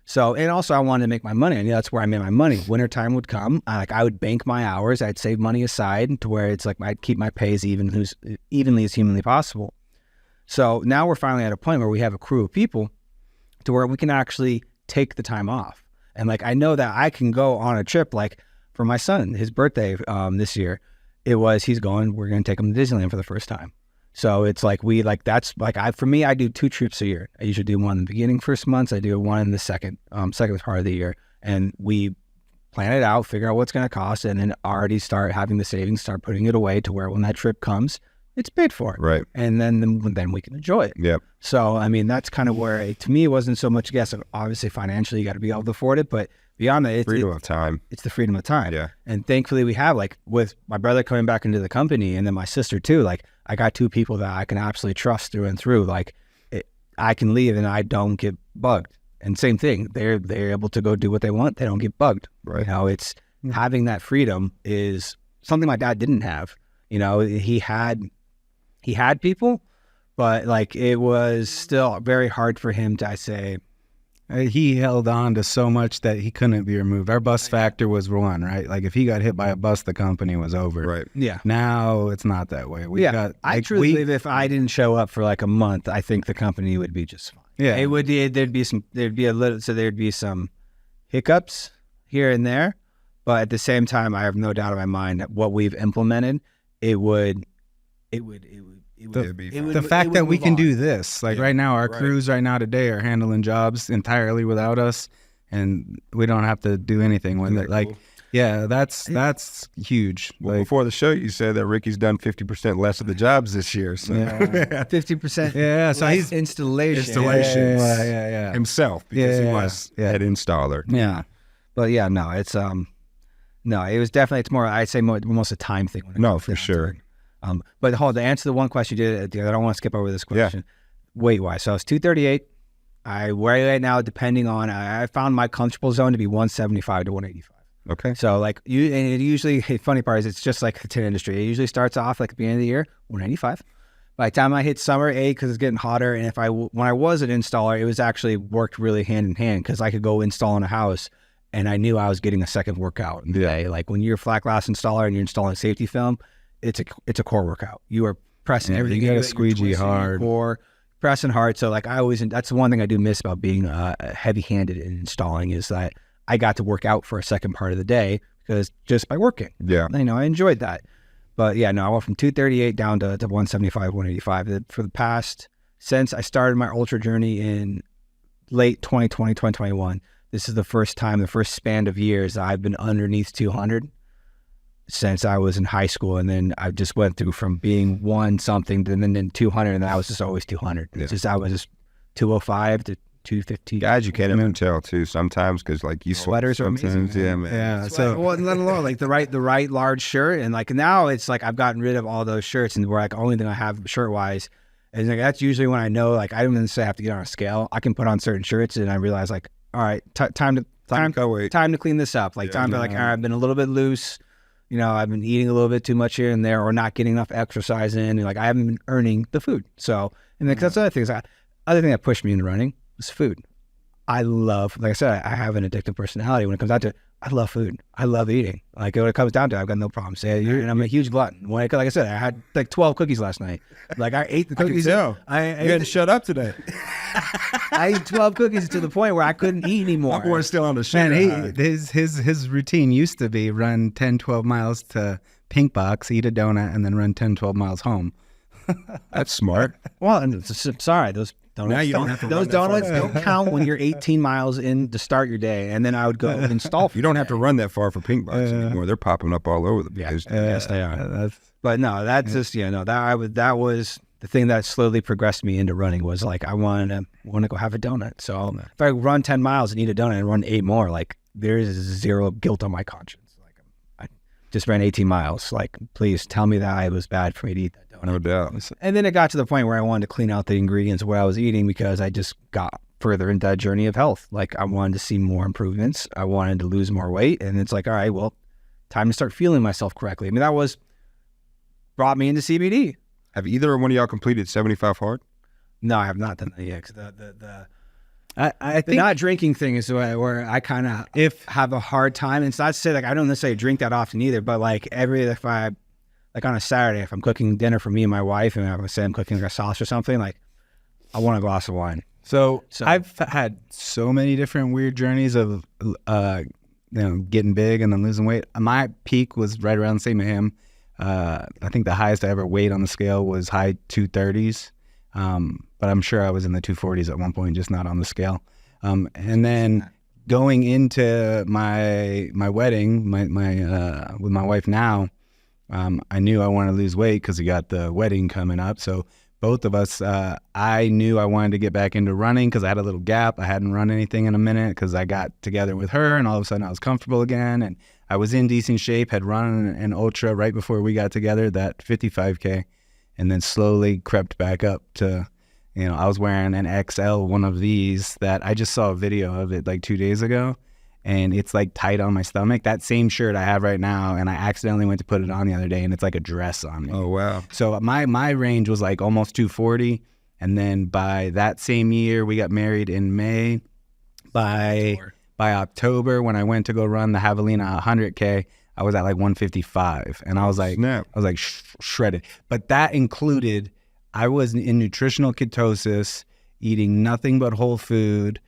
So, and also I wanted to make my money. I knew that's where I made my money. Wintertime would come. I would bank my hours. I'd save money aside to where it's like I'd keep my pay as evenly as humanly possible. So now we're finally at a point where we have a crew of people to where we can actually take the time off. And like, I know that I can go on a trip, like for my son, his birthday this year, we're going to take him to Disneyland for the first time. So it's like for me, I do 2 trips a year. I usually do one in the beginning, first months. I do one in the second part of the year. And we plan it out, figure out what's going to cost, and then already start having the savings, start putting it away to where when that trip comes, it's paid for.
Right.
And then we can enjoy it.
Yep.
So, I mean, that's kind of where to me, it wasn't so much, yes, obviously financially you got to be able to afford it, but beyond that,
Freedom of time.
It's the freedom of time.
Yeah.
And thankfully we have, like with my brother coming back into the company and then my sister too, like I got 2 people that I can absolutely trust through and through. Like I can leave and I don't get bugged. And same thing, they're able to go do what they want. They don't get bugged.
Right.
You know, it's having that freedom is something my dad didn't have. You know, he had people, but like it was still very hard for him to, I say,
He held on to so much that he couldn't be removed. Our bus factor was 1, right? Like if he got hit by a bus, the company was over.
Right.
yeah.
Now it's not that way.
I truly believe if I didn't show up for like a month, I think the company would be just fine.
Yeah.
It would. There'd be some hiccups here and there, but at the same time, I have no doubt in my mind that what we've implemented, it would
The fact that we can do this, like right now, our crews right now today are handling jobs entirely without us, and we don't have to do anything with it. Like,
cool?
yeah, that's huge.
Well,
Like,
before the show, you said that Ricky's done 50% less of the jobs this year. So
yeah,
50%.
yeah. So he's
installations.
yeah.
himself because he
Yeah.
was
Yeah.
head installer.
Yeah, but yeah, no, it's no, it was definitely it's more. I'd say almost a time thing. When it
No,
comes
for
down to
sure.
it. But hold, to answer the one question you did, I don't want to skip over this question. Weight wise, so it's 238. I weigh right now, depending on I found my comfortable zone to be 175 to 185.
Okay.
So like and it usually, the funny part is it's just like the tin industry. It usually starts off like at the beginning of the year, 185. By the time I hit summer, because it's getting hotter, and when I was an installer, it was actually worked really hand in hand because I could go install in a house, and I knew I was getting a second workout in the day. Like when you're a flat glass installer and you're installing safety film, it's a core workout. You are pressing everything.
You got to
you're
squeegee
twisting your
hard.
core, pressing hard. So like that's the one thing I do miss about being heavy-handed in installing is that I got to work out for a second part of the day because just by working.
Yeah.
I enjoyed that. But yeah, no, I went from 238 down to 175, 185 for the past, since I started my ultra journey in late 2020, 2021. This is the first span of years that I've been underneath 200 since I was in high school. And then I just went through from being 1 something to then 200, and then I was just always 200.
Yeah.
I was just 205 to 250.
Guys, you can't even tell too sometimes because like you
Sweaters are amazing,
sometimes. Yeah, man.
Yeah.
So,
So
well, let alone like the right large shirt, and like now it's like I've gotten rid of all those shirts, and where like only thing I have shirt wise is like that's usually when I know like I don't necessarily have to get on a scale. I can put on certain shirts, and I realize like all right, time to clean this up. Like time to like all right, I've been a little bit loose. You know, I've been eating a little bit too much here and there, or not getting enough exercise in. And like I haven't been earning the food. So, and like, that's the other thing. Other thing that pushed me into running was food. I love, like I said, I have an addictive personality. When it comes down to it, I love food. I love eating. Like when it comes down to it, I've got no problem saying it. And I'm a huge glutton. Like I said, I had like 12 cookies last night. Like I ate the cookies.
You had to shut up today.
I ate 12 cookies to the point where I couldn't eat anymore.
My boy's still on the
man,
shit.
his routine used to be run 10, 12 miles to Pink Box, eat a donut, and then run 10, 12 miles home.
That's smart.
Well, and sorry, those donuts.
Now you don't have to
Those
run that
donuts
far.
don't count when you're 18 miles in to start your day, and then I would go install.
You don't have to run that far for Pink Box anymore. They're popping up all over the place.
Yes, they are.
That's
But no, that's just that was the thing that slowly progressed me into running. Was like I want to go have a donut. So if I run 10 miles and eat a donut and run 8 more, like there is zero guilt on my conscience. Like I just ran 18 miles. Like, please tell me that it was bad for me to eat that donut.
No doubt.
And then it got to the point where I wanted to clean out the ingredients of what I was eating because I just got further into that journey of health. Like I wanted to see more improvements. I wanted to lose more weight. And it's like, all right, well, time to start feeling myself correctly. I mean, that brought me into CBD.
Have either one of y'all completed 75 hard?
No, I have not done that yet. 'Cause
I
the
think
not drinking thing is where I kind of have a hard time. And it's not to say like I don't necessarily drink that often either, but like if I like on a Saturday, if I'm cooking dinner for me and my wife, and I'm cooking like a sauce or something, like I want a glass of wine.
So I've had so many different weird journeys of, getting big and then losing weight. My peak was right around the same as him. I think the highest I ever weighed on the scale was high 230s. But I'm sure I was in the 240s at one point, just not on the scale. And then going into my wedding, with my wife now, I knew I wanted to lose weight because we got the wedding coming up. So both of us, I knew I wanted to get back into running because I had a little gap. I hadn't run anything in a minute because I got together with her, and all of a sudden I was comfortable again, and I was in decent shape, had run an ultra right before we got together, that 55K, and then slowly crept back up to, I was wearing an XL, one of these that I just saw a video of it like 2 days ago, and it's like tight on my stomach. That same shirt I have right now, and I accidentally went to put it on the other day, and it's like a dress on me.
Oh, wow.
So my range was like almost 240, and then by that same year, we got married in May. By October, when I went to go run the Javelina 100K, I was at like 155, and I was like,
Snap.
I was like shredded. But that included, I was in nutritional ketosis, eating nothing but whole food.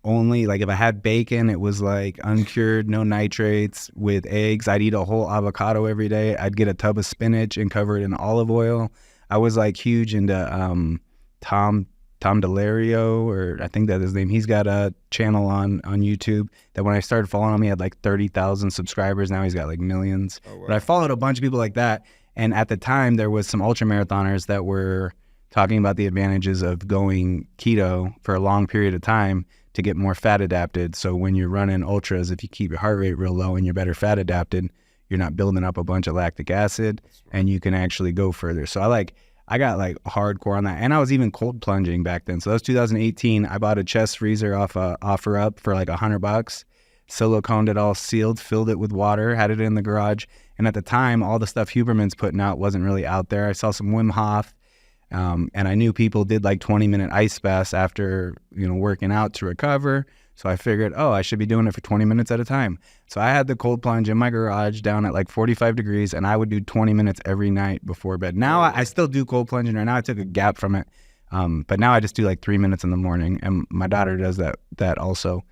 Only like if I had bacon, it was like uncured, no nitrates with eggs. I'd eat a whole avocado every day. I'd get a tub of spinach and cover it in olive oil. I was like huge into Tom Delario, or I think that's his name. He's got a channel on YouTube that when I started following him, he had like 30,000 subscribers. Now he's got like millions. Oh, wow. But I followed a bunch of people like that. And at the time, there was some ultra marathoners that were talking about the advantages of going keto for a long period of time to get more fat adapted. So when you're running ultras, if you keep your heart rate real low and you're better fat adapted, you're not building up a bunch of lactic acid, and you can actually go further. So I got like hardcore on that. And I was even cold plunging back then. So that was 2018. I bought a chest freezer off OfferUp for like $100. Siliconed it all sealed, filled it with water, had it in the garage. And at the time, all the stuff Huberman's putting out wasn't really out there. I saw some Wim Hof. And I knew people did like 20-minute ice baths after, working out to recover. So I figured, I should be doing it for 20 minutes at a time. So I had the cold plunge in my garage down at like 45 degrees, and I would do 20 minutes every night before bed. Now I still do cold plunging right now. I took a gap from it. But now I just do like 3 minutes in the morning, and my daughter does that also.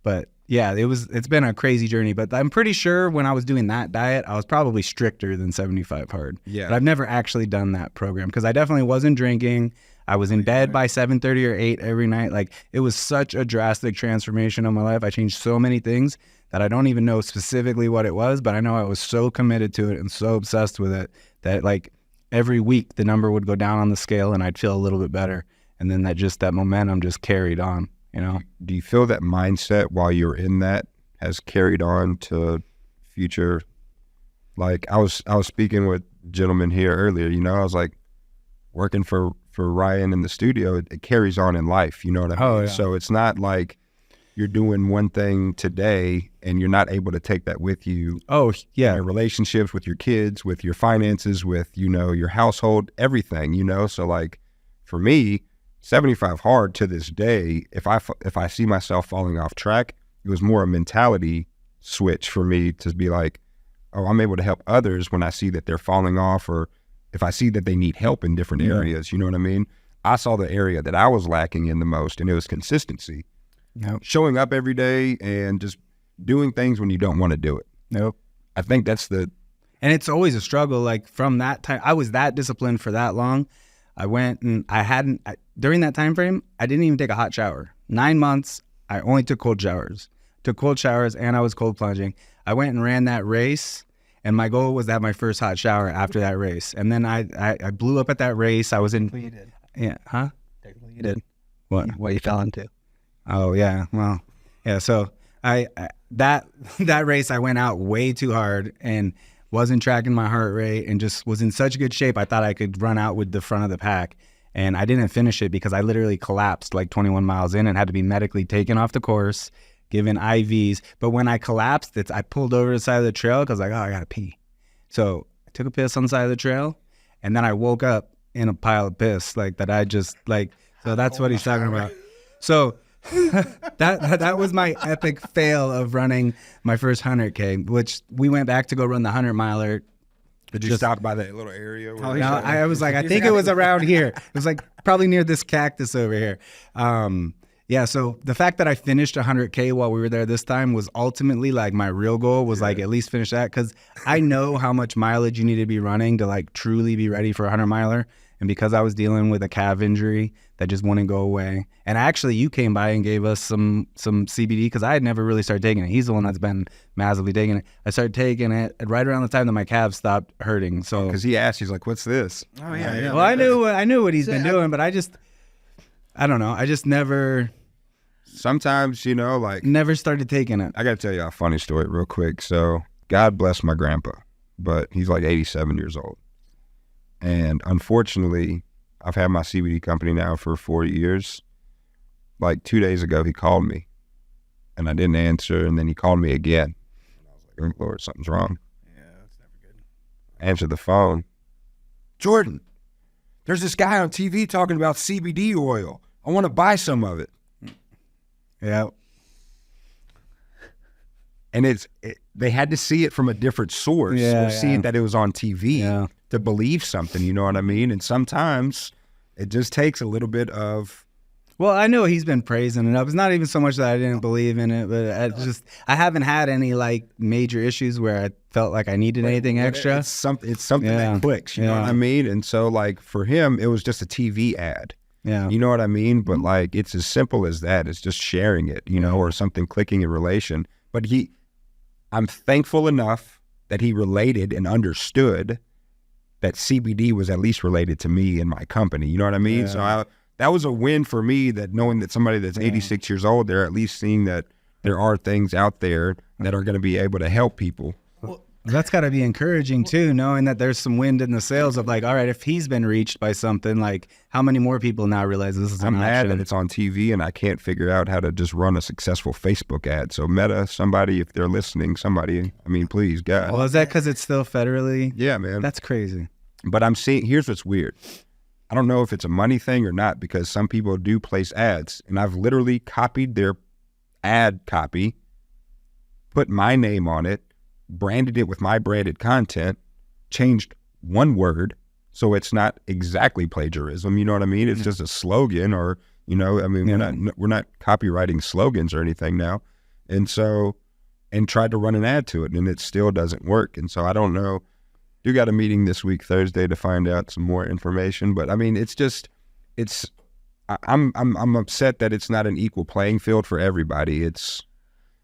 But yeah, it's been a crazy journey, but I'm pretty sure when I was doing that diet, I was probably stricter than 75 hard.
Yeah.
But I've never actually done that program because I definitely wasn't drinking. I was in bed by 7:30 or 8 every night. Like, it was such a drastic transformation of my life. I changed so many things that I don't even know specifically what it was, but I know I was so committed to it and so obsessed with it that like every week the number would go down on the scale and I'd feel a little bit better. And then that momentum just carried on.
Do you feel that mindset while you're in that has carried on to future? Like I was speaking with a gentleman here earlier, I was like working for Ryan in the studio, it carries on in life. You know what I mean?
Oh, yeah.
So it's not like you're doing one thing today and you're not able to take that with you.
Oh, yeah.
Your relationships with your kids, with your finances, with, your household, everything, So like for me, 75 hard to this day, if I see myself falling off track, it was more a mentality switch for me to be like, I'm able to help others when I see that they're falling off, or if I see that they need help in different areas, you know what I mean? I saw the area that I was lacking in the most, and it was consistency.
Nope.
Showing up every day and just doing things when you don't want to do it.
Nope.
I think that's
and it's always a struggle. Like from that time, I was that disciplined for that long. I went and during that time frame, I didn't even take a hot shower. 9 months, I only took cold showers. And I was cold plunging. I went and ran that race, and my goal was to have my first hot shower after that race. And then I blew up at that race. I was in.
You did.
Yeah, huh?
Technically you did.
What
you fell into.
Oh, yeah. Well, Yeah, so that race I went out way too hard and wasn't tracking my heart rate and just was in such good shape. I thought I could run out with the front of the pack, and I didn't finish it because I literally collapsed like 21 miles in and had to be medically taken off the course, given IVs. But when I collapsed, I pulled over to the side of the trail because I gotta pee. So I took a piss on the side of the trail, and then I woke up in a pile of piss like that. I just like, so that's what he's talking about. So that was my epic fail of running my first 100K, which we went back to go run the 100-miler.
Did you stop by that little area? Where
I was like, I think it was around here. It was like probably near this cactus over here. Yeah, so the fact that I finished 100K while we were there this time was ultimately like my real goal was like at least finish that, because I know how much mileage you need to be running to like truly be ready for a 100-miler. And because I was dealing with a calf injury that just wouldn't go away. And actually, you came by and gave us some CBD because I had never really started taking it. He's the one that's been massively taking it. I started taking it right around the time that my calves stopped hurting. So
because he asked, he's like, "What's this?"
Oh yeah.
Well, I knew what he's been doing, but I don't know. I just never
Sometimes, like
never started taking it.
I got to tell you a funny story real quick. So God bless my grandpa, but he's like 87 years old. And unfortunately, I've had my CBD company now for 4 years. Like 2 days ago, he called me and I didn't answer. And then he called me again. And I was like, oh, Lord, something's wrong.
Yeah, that's never good.
Answered the phone.
Jordan, there's this guy on TV talking about CBD oil. I want to buy some of it.
Yeah.
And they had to see it from a different source or see it that it was on TV to believe something, you know what I mean? And sometimes it just takes a little bit of...
Well, I know he's been praising it up. It's not even so much that I didn't believe in it, but I haven't had any like major issues where I felt like I needed anything extra.
It's something that clicks, you know what I mean? And so like for him, it was just a TV ad.
Yeah.
You know what I mean? But like it's as simple as that. It's just sharing it, or something clicking in relation. But I'm thankful enough that he related and understood that CBD was at least related to me and my company. You know what I mean? So that was a win for me, that knowing that somebody that's 86 years old, they're at least seeing that there are things out there that are going to be able to help people.
Well, that's got to be encouraging too, knowing that there's some wind in the sails of like, all right, if he's been reached by something, like how many more people now realize this is an
I'm mad
option?
that it's on TV and I can't figure out how to just run a successful Facebook ad. So Meta, somebody, if they're listening, please, God.
Well, is that because it's still federally?
Yeah, man.
That's crazy.
But I'm seeing, here's what's weird. I don't know if it's a money thing or not, because some people do place ads, and I've literally copied their ad copy, put my name on it, branded it with my branded content, changed one word so it's not exactly plagiarism. You know what I mean? It's just a slogan, or we're not copywriting slogans or anything now, and tried to run an ad to it, and it still doesn't work. And so I don't know. You got a meeting this week, Thursday, to find out some more information. But I mean, I'm upset that it's not an equal playing field for everybody.
To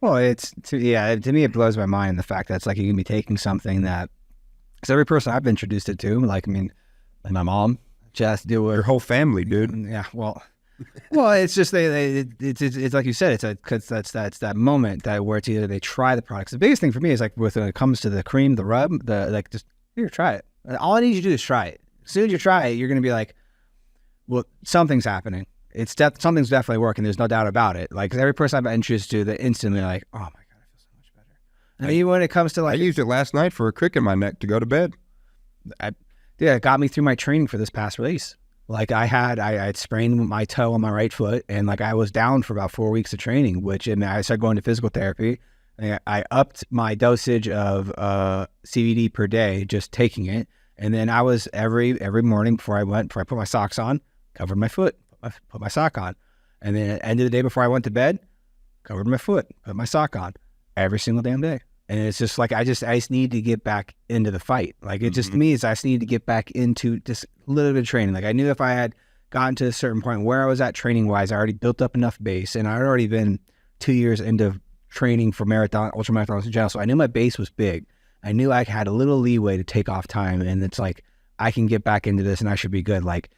me, it blows my mind, the fact that it's like you can be taking something that, because every person I've introduced it to, like my mom, she has to deal with
your whole family, dude.
Yeah, well, it's just it's like you said, because that's that moment where it's either they try the products. The biggest thing for me is like when it comes to the cream, the rub, just here, try it. All I need you to do is try it. As soon as you try it, you're going to be like, well, something's happening. Something's definitely working. There's no doubt about it. Like, 'cause every person I've been introduced to, they're instantly like, oh my God, I feel so much better. And even when it comes to like...
I used it last night for a crick in my neck to go to bed.
It got me through my training for this past release. Like I had sprained my toe on my right foot, and like I was down for about 4 weeks of training, and I started going to physical therapy. I upped my dosage of CBD per day, just taking it. And then I was every morning before I put my socks on, covered my foot, put my sock on. And then at the end of the day before I went to bed, covered my foot, put my sock on every single damn day. And it's just like, I just need to get back into the fight. Like it just to me is I just need to get back into just a little bit of training. Like I knew if I had gotten to a certain point where I was at training wise, I already built up enough base, and I'd already been 2 years into training for marathon, ultra marathons in general. So I knew my base was big. I knew I had a little leeway to take off time, and it's like, I can get back into this and I should be good. Like,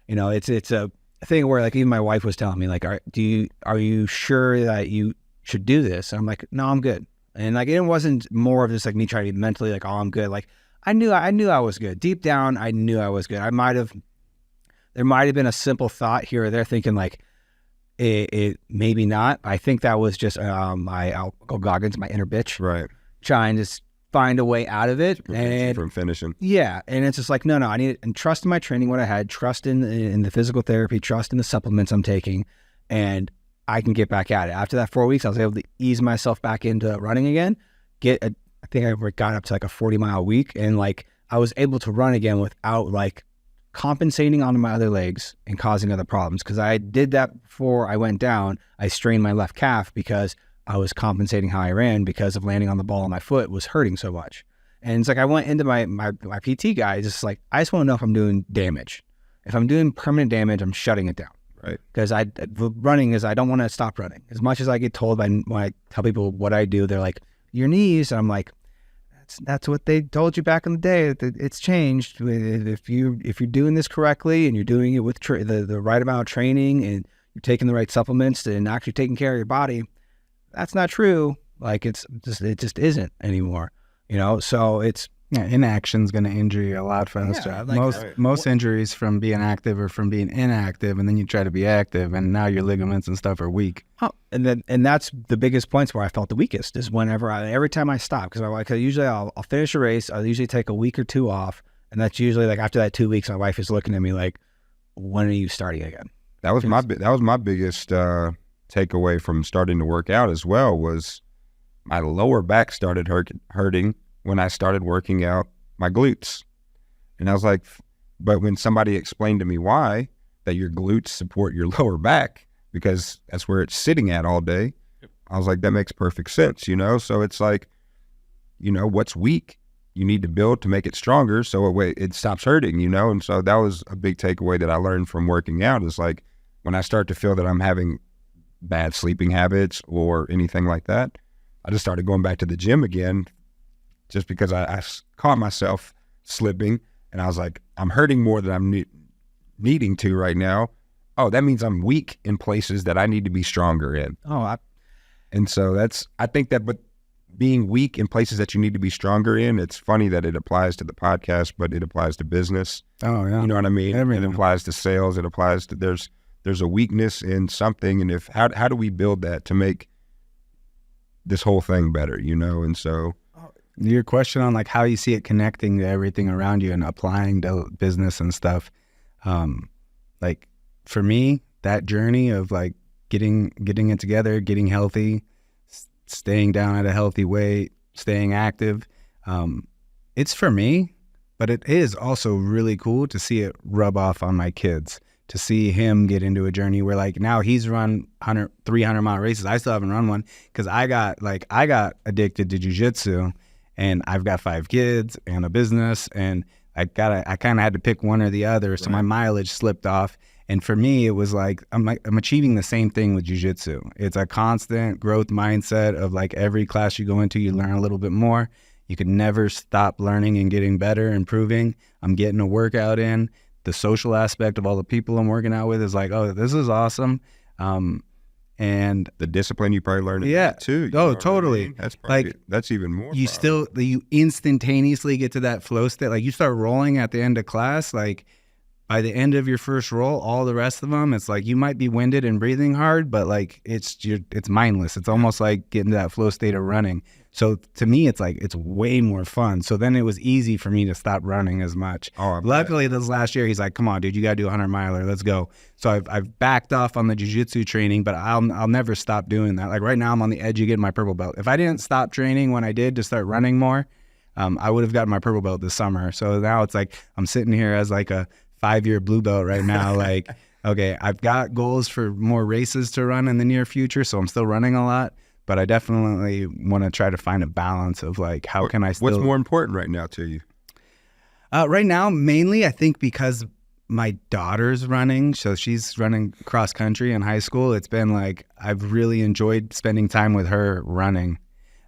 it's a thing where like even my wife was telling me like, are you sure that you should do this. And I'm like, no, I'm good. And like, it wasn't more of just like me trying to be mentally like, oh, I'm good. Like I knew I was good. Deep down, I knew I was good. There might have been a simple thought here or there thinking like, it maybe not. I think that was just I'll go Goggins, my inner bitch,
Right.
trying to find a way out of it. And
From finishing.
yeah, and it's just like, no, I need it. And trust in my training, what I had, trust in the physical therapy, trust in the supplements I'm taking, and I can get back at it. After that 4 weeks, I was able to ease myself back into running again. I think I got up to like a 40-mile week, and like I was able to run again without like compensating onto my other legs and causing other problems. Because I did that before I went down. I strained my left calf because I was compensating how I ran because of landing on the ball on my foot was hurting so much. And it's like I went into my PT guy, just like, I just want to know if I'm doing damage. If I'm doing permanent damage, I'm shutting it down.
Right.
Because running is, I don't want to stop running. As much as I get told when I tell people what I do, they're like, your knees. And I'm like, that's what they told you back in the day. It's changed. If you're doing this correctly and you're doing it with the right amount of training and you're taking the right supplements and actually taking care of your body, that's not true. Like it just isn't anymore. You know, so it's
inaction's going to injure you a lot faster.
Yeah, like,
most injuries from being active or from being inactive, and then you try to be active, and now your ligaments and stuff are weak.
And that's the biggest points where I felt the weakest is whenever every time I stop, because usually I'll finish a race, I'll usually take a week or two off, and that's usually like after that 2 weeks, my wife is looking at me like, when are you starting again?
That was my biggest takeaway from starting to work out as well, was my lower back started hurting when I started working out my glutes. And I was like, but when somebody explained to me why, that your glutes support your lower back because that's where it's sitting at all day, I was like, that makes perfect sense, you know? So it's like, you know, what's weak, you need to build to make it stronger so it stops hurting, you know? And so that was a big takeaway that I learned from working out, is like, when I start to feel that I'm having bad sleeping habits or anything like that, I just started going back to the gym again, just because I caught myself slipping, and I was like, I'm hurting more than I'm needing to right now. Oh, that means I'm weak in places that I need to be stronger in. And so I think that, but being weak in places that you need to be stronger in, it's funny that it applies to the podcast, but it applies to business.
Oh yeah.
You know what I mean?
Everything.
It applies to sales. It applies to, there's a weakness in something. And how do we build that to make this whole thing better, you know? And so
your question on like how you see it connecting to everything around you and applying to business and stuff, like for me, that journey of like getting it together, getting healthy, staying down at a healthy weight, staying active, it's for me, but it is also really cool to see it rub off on my kids, to see him get into a journey where like now he's run 300-mile races. I still haven't run one because I got addicted to jiu-jitsu. And I've got 5 kids and a business, and I kind of had to pick one or the other. So my mileage slipped off. And for me, it was like, I'm achieving the same thing with jiu-jitsu. It's a constant growth mindset of like every class you go into, you learn a little bit more. You could never stop learning and getting better, improving. I'm getting a workout in. The social aspect of all the people I'm working out with is like, oh, this is awesome. And
the discipline you probably learned too.
Oh, totally.
I mean? That's probably,
like,
that's even more.
You instantaneously get to that flow state. Like you start rolling at the end of class, like by the end of your first roll, all the rest of them, it's like you might be winded and breathing hard, but like it's mindless. It's almost like getting to that flow state of running. So to me, it's like, it's way more fun. So then it was easy for me to stop running as much. Luckily, this last year, he's like, come on, dude, you got to do a 100-miler. Let's go. So I've backed off on the jiu-jitsu training, but I'll never stop doing that. Like right now, I'm on the edge of getting my purple belt. If I didn't stop training when I did to start running more, I would have gotten my purple belt this summer. So now it's like, I'm sitting here as like a 5-year blue belt right now. Like, okay, I've got goals for more races to run in the near future. So I'm still running a lot. But I definitely want to try to find a balance of like, how can I still...
What's more important right now to you?
Right now, mainly, I think because my daughter's running, so she's running cross country in high school. It's been like, I've really enjoyed spending time with her running.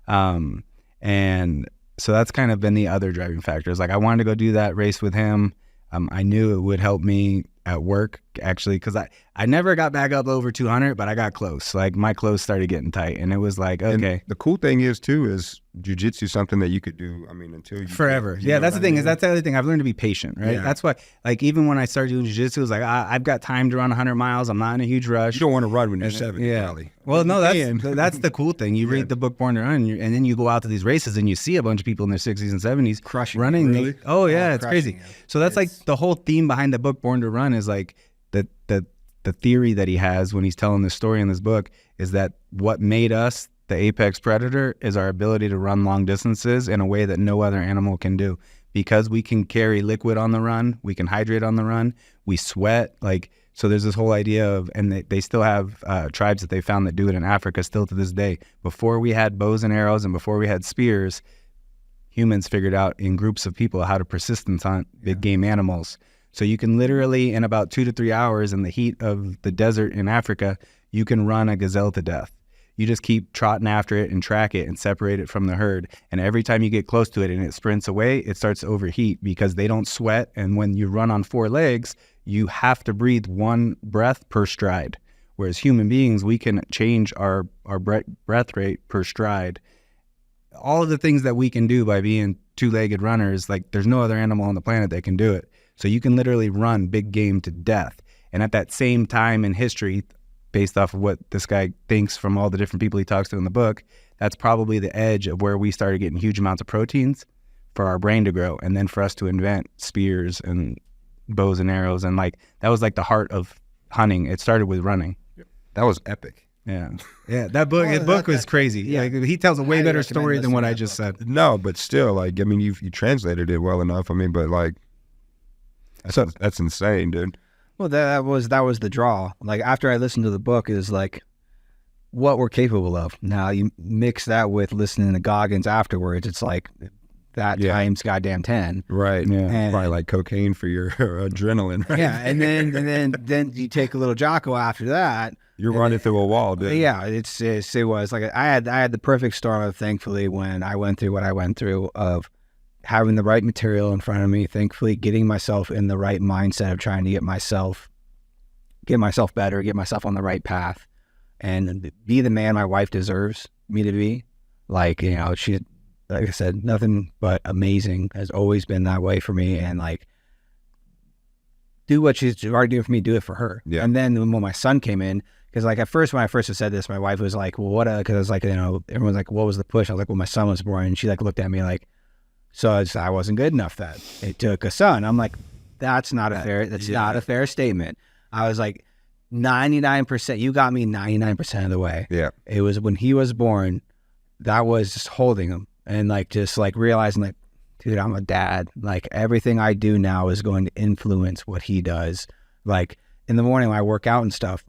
And so that's kind of been the other driving factors. Like I wanted to go do that race with him. I knew it would help me at work, actually, because I never got back up over 200, but I got close. Like my clothes started getting tight, and it was like, okay.
And the cool thing is too is jiu-jitsu something that you could do. I mean, until you
Forever.
you
Yeah,
know
that's the
what I
thing.
mean?
Is that's the other thing. I've learned to be patient, right?
Yeah.
That's why, like, even when I started doing jiu-jitsu, it was like, I've got time to run 100 miles. I'm not in a huge rush.
You don't want to run when you're 70,
Yeah.
probably.
Well, no,
You
that's the cool thing. You read the book Born to Run, and then you go out to these races and you see a bunch of people in their 60s and 70s
Crushing it,
running.
really?
Oh yeah, it's
crushing
crazy.
it.
So that's like the whole theme behind the book Born to Run is like the theory that he has when he's telling this story in this book is that what made us the apex predator is our ability to run long distances in a way that no other animal can do. Because we can carry liquid on the run, we can hydrate on the run, we sweat, like, so there's this whole idea of, and they still have tribes that they found that do it in Africa still to this day. Before we had bows and arrows and before we had spears, humans figured out in groups of people how to persistence hunt big game animals. So you can literally, in about 2 to 3 hours in the heat of the desert in Africa, you can run a gazelle to death. You just keep trotting after it and track it and separate it from the herd. And every time you get close to it and it sprints away, it starts to overheat because they don't sweat. And when you run on 4 legs, you have to breathe 1 breath per stride. Whereas human beings, we can change our breath rate per stride. All of the things that we can do by being 2-legged runners, like there's no other animal on the planet that can do it. So you can literally run big game to death. And at that same time in history, based off of what this guy thinks from all the different people he talks to in the book, that's probably the edge of where we started getting huge amounts of proteins for our brain to grow. And then for us to invent spears and bows and arrows. And like, that was like the heart of hunting. It started with running.
That was epic.
Yeah. Yeah. That book was crazy. Yeah. Like, he tells a way better story than what I just said.
No, but still, like, I mean, you translated it well enough. I mean, but like, that's insane, dude.
Well, that was the draw. Like after I listened to the book, is like what we're capable of. Now you mix that with listening to Goggins afterwards, it's like that times goddamn 10.
Right.
Yeah.
And,
Probably like cocaine for your adrenaline, right?
yeah, and then you take a little Jocko after that.
You're running through a wall, dude.
Yeah, it was like I had the perfect storm of, thankfully, when I went through what I went through, of having the right material in front of me, thankfully getting myself in the right mindset of trying to get myself better, get myself on the right path, and be the man my wife deserves me to be. Like, you know, she, like I said, nothing but amazing, has always been that way for me, and like do what she's already doing for me, do it for her.
Yeah.
And then when my son came in, because like at first, when I first said this, my wife was like, well, what, because I was like, you know, everyone's like, what was the push? I was like, well, my son was born, and she like looked at me like, so I wasn't good enough that it took a son. I'm like, that's not a fair statement. I was like, 99%, you got me 99% of the way.
Yeah.
It was when he was born, that was just holding him and like, just like realizing like, dude, I'm a dad. Like everything I do now is going to influence what he does. Like in the morning when I work out and stuff,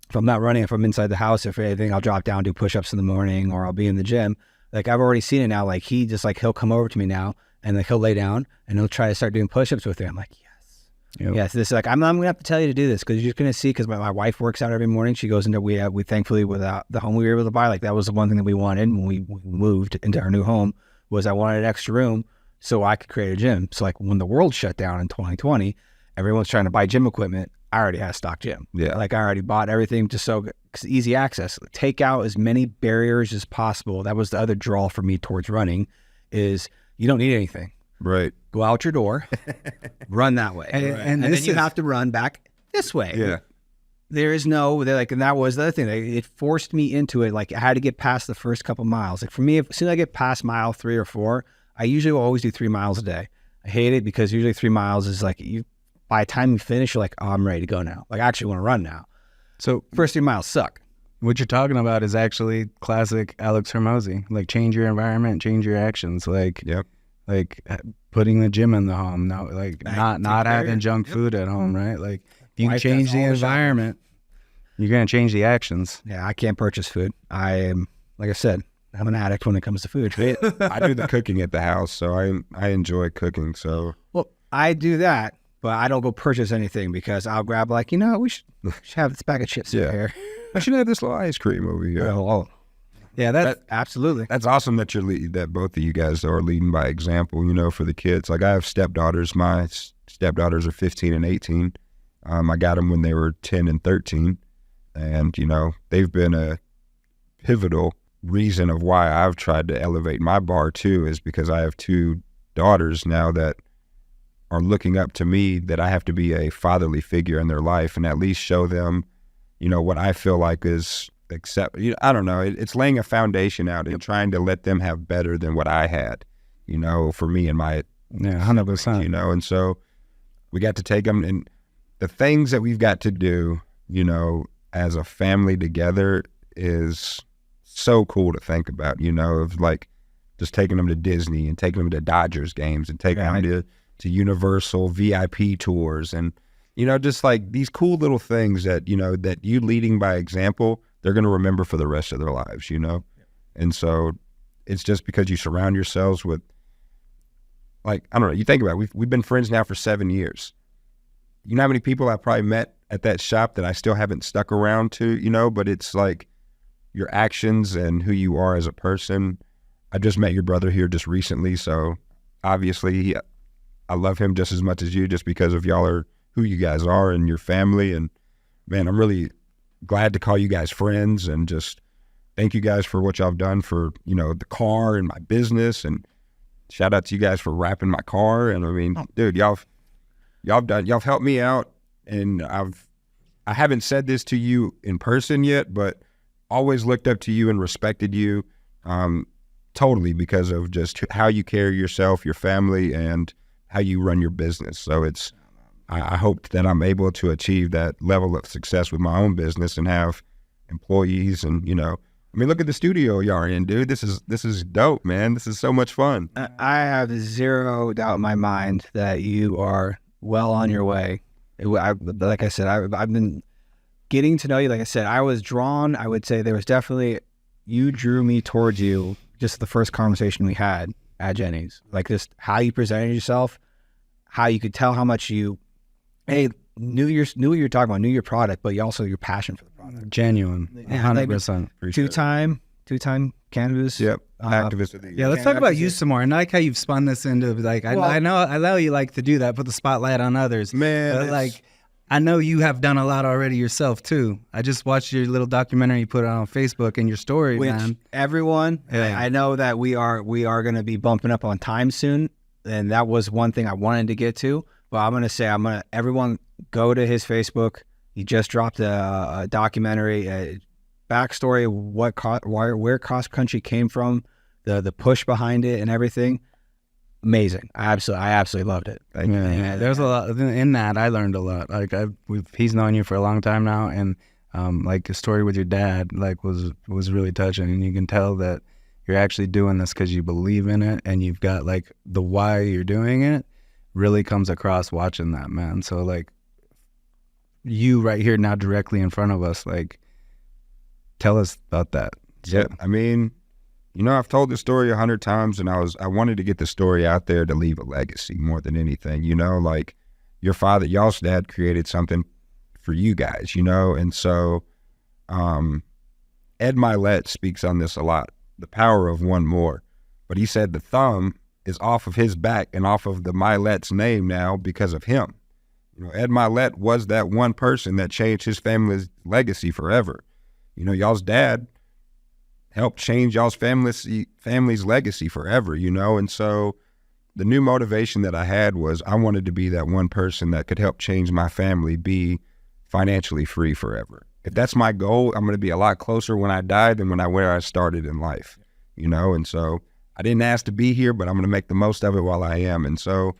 if I'm not running, if I'm inside the house, if anything, I'll drop down, do push-ups in the morning, or I'll be in the gym. Like I've already seen it now. Like he just like, he'll come over to me now and like he'll lay down and he'll try to start doing push-ups with me. I'm like, yes.
Yep.
Yes. This is like, I'm going to have to tell you to do this, because you're just going to see, because my wife works out every morning. She goes into, we thankfully, without the home we were able to buy, like that was the one thing that we wanted when we moved into our new home, was I wanted an extra room so I could create a gym. So like when the world shut down in 2020, everyone's trying to buy gym equipment. I already had a stock gym.
Yeah.
Like I already bought everything just so easy access. Take out as many barriers as possible. That was the other draw for me towards running, is you don't need anything.
Right.
Go out your door, run that way. And then you have to run back this way.
Yeah.
There is no, and that was the other thing. It forced me into it. Like I had to get past the first couple miles. Like for me, as soon as I get past mile 3 or 4, I usually will always do 3 miles a day. I hate it because usually 3 miles is like, by the time you finish, you're like, oh, I'm ready to go now. Like I actually want to run now. So first 3 miles suck.
What you're talking about is actually classic Alex Hormozy. Like change your environment, change your actions. Like,
Yep.
like putting the gym in the home. No, like not having junk food at home, right? Like if you
Wife
change
does
the
all the
environment, you're gonna change the actions.
Yeah, I can't purchase food. I am, like I said, I'm an addict when it comes to food.
I do the cooking at the house, so I enjoy cooking. So
Well, I do that, but I don't go purchase anything, because I'll grab like, you know, we should have this bag of chips in here.
I should have this little ice cream over here.
Oh,
Yeah, that's
absolutely.
That's awesome that that both of you guys are leading by example, you know, for the kids. Like I have stepdaughters. My stepdaughters are 15 and 18. I got them when they were 10 and 13. And, you know, they've been a pivotal reason of why I've tried to elevate my bar too, is because I have 2 daughters now that are looking up to me, that I have to be a fatherly figure in their life and at least show them, you know, what I feel like is I don't know, it's laying a foundation out and trying to let them have better than what I had, you know, for me and my,
100%.
you know. And so we got to take them, and the things that we've got to do, you know, as a family together is so cool to think about, you know, of like just taking them to Disney and taking them to Dodgers games and taking them to Universal VIP tours, and, you know, just like these cool little things that, you know, that you leading by example, they're going to remember for the rest of their lives, you know? And so it's just because you surround yourselves with, like, I don't know, you think about it, we've been friends now for 7 years. You know how many people I probably met at that shop that I still haven't stuck around to, you know, but it's like your actions and who you are as a person. I just met your brother here just recently, so obviously I love him just as much as you, just because of y'all are who you guys are and your family. And man, I'm really glad to call you guys friends, and just thank you guys for what y'all have done for, you know, the car and my business, and shout out to you guys for wrapping my car. And I mean, dude, y'all have helped me out, and I haven't said this to you in person yet, but always looked up to you and respected you totally because of just how you carry yourself, your family, and how you run your business. So I hope that I'm able to achieve that level of success with my own business and have employees. And, you know, I mean, look at the studio y'all are in, dude. This is dope, man. This is so much fun.
I have zero doubt in my mind that you are well on your way. Like I said, I've been getting to know you. Like I said, I was drawn. I would say there was definitely, you drew me towards you just the first conversation we had at Jenny's. Like just how you presented yourself, how you could tell how much you, knew what you were talking about, knew your product, but you also your passion for the product.
Genuine, 100%.
Two-time cannabis.
Yep. Activist of the year.
Yeah, let's talk about you some more. And I like how you've spun this into, like, I know you like to do that, put the spotlight on others.
Man,
but like, I know you have done a lot already yourself too. I just watched your little documentary you put on Facebook and your story,
which
man.
Everyone,
Yeah.
I know that we are going to be bumping up on time soon, and that was one thing I wanted to get to. But I'm going to say, everyone go to his Facebook. He just dropped a documentary, a backstory, where Cross Country came from, the push behind it and everything. Amazing. I absolutely loved it.
Thank you.
Yeah, there's a lot in that. I learned a lot. Like he's known you for a long time now, and like the story with your dad, like was really touching, and you can tell that you're actually doing this because you believe in it, and you've got like the why you're doing it really comes across watching that, man. So like you right here now directly in front of us, like tell us about that.
Yeah, I mean, you know, I've told the story 100 times, and I wanted to get the story out there to leave a legacy more than anything, you know, like your father, y'all's dad created something for you guys, you know. And so Ed Milet speaks on this a lot, the power of one more. But he said the thumb is off of his back and off of the Milet's name now because of him. You know, Ed Milet was that one person that changed his family's legacy forever. You know, y'all's dad helped change y'all's family's legacy forever, you know. And so the new motivation that I had was I wanted to be that one person that could help change my family be financially free forever. If that's my goal, I'm going to be a lot closer when I die than where I started in life, you know. And so I didn't ask to be here, but I'm going to make the most of it while I am. And so,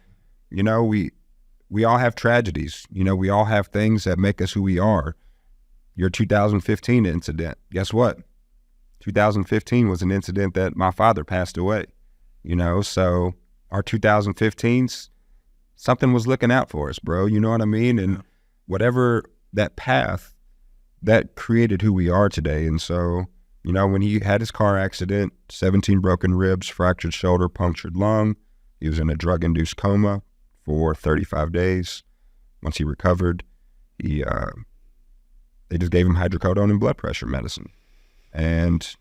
you know, we all have tragedies. You know, we all have things that make us who we are. Your 2015 incident, guess what? 2015 was an incident that my father passed away, you know. So our 2015s, something was looking out for us, bro. You know what I mean? And whatever that path, that created who we are today. And so, you know, when he had his car accident, 17 broken ribs, fractured shoulder, punctured lung, he was in a drug-induced coma for 35 days. Once he recovered, they just gave him hydrocodone and blood pressure medicine, and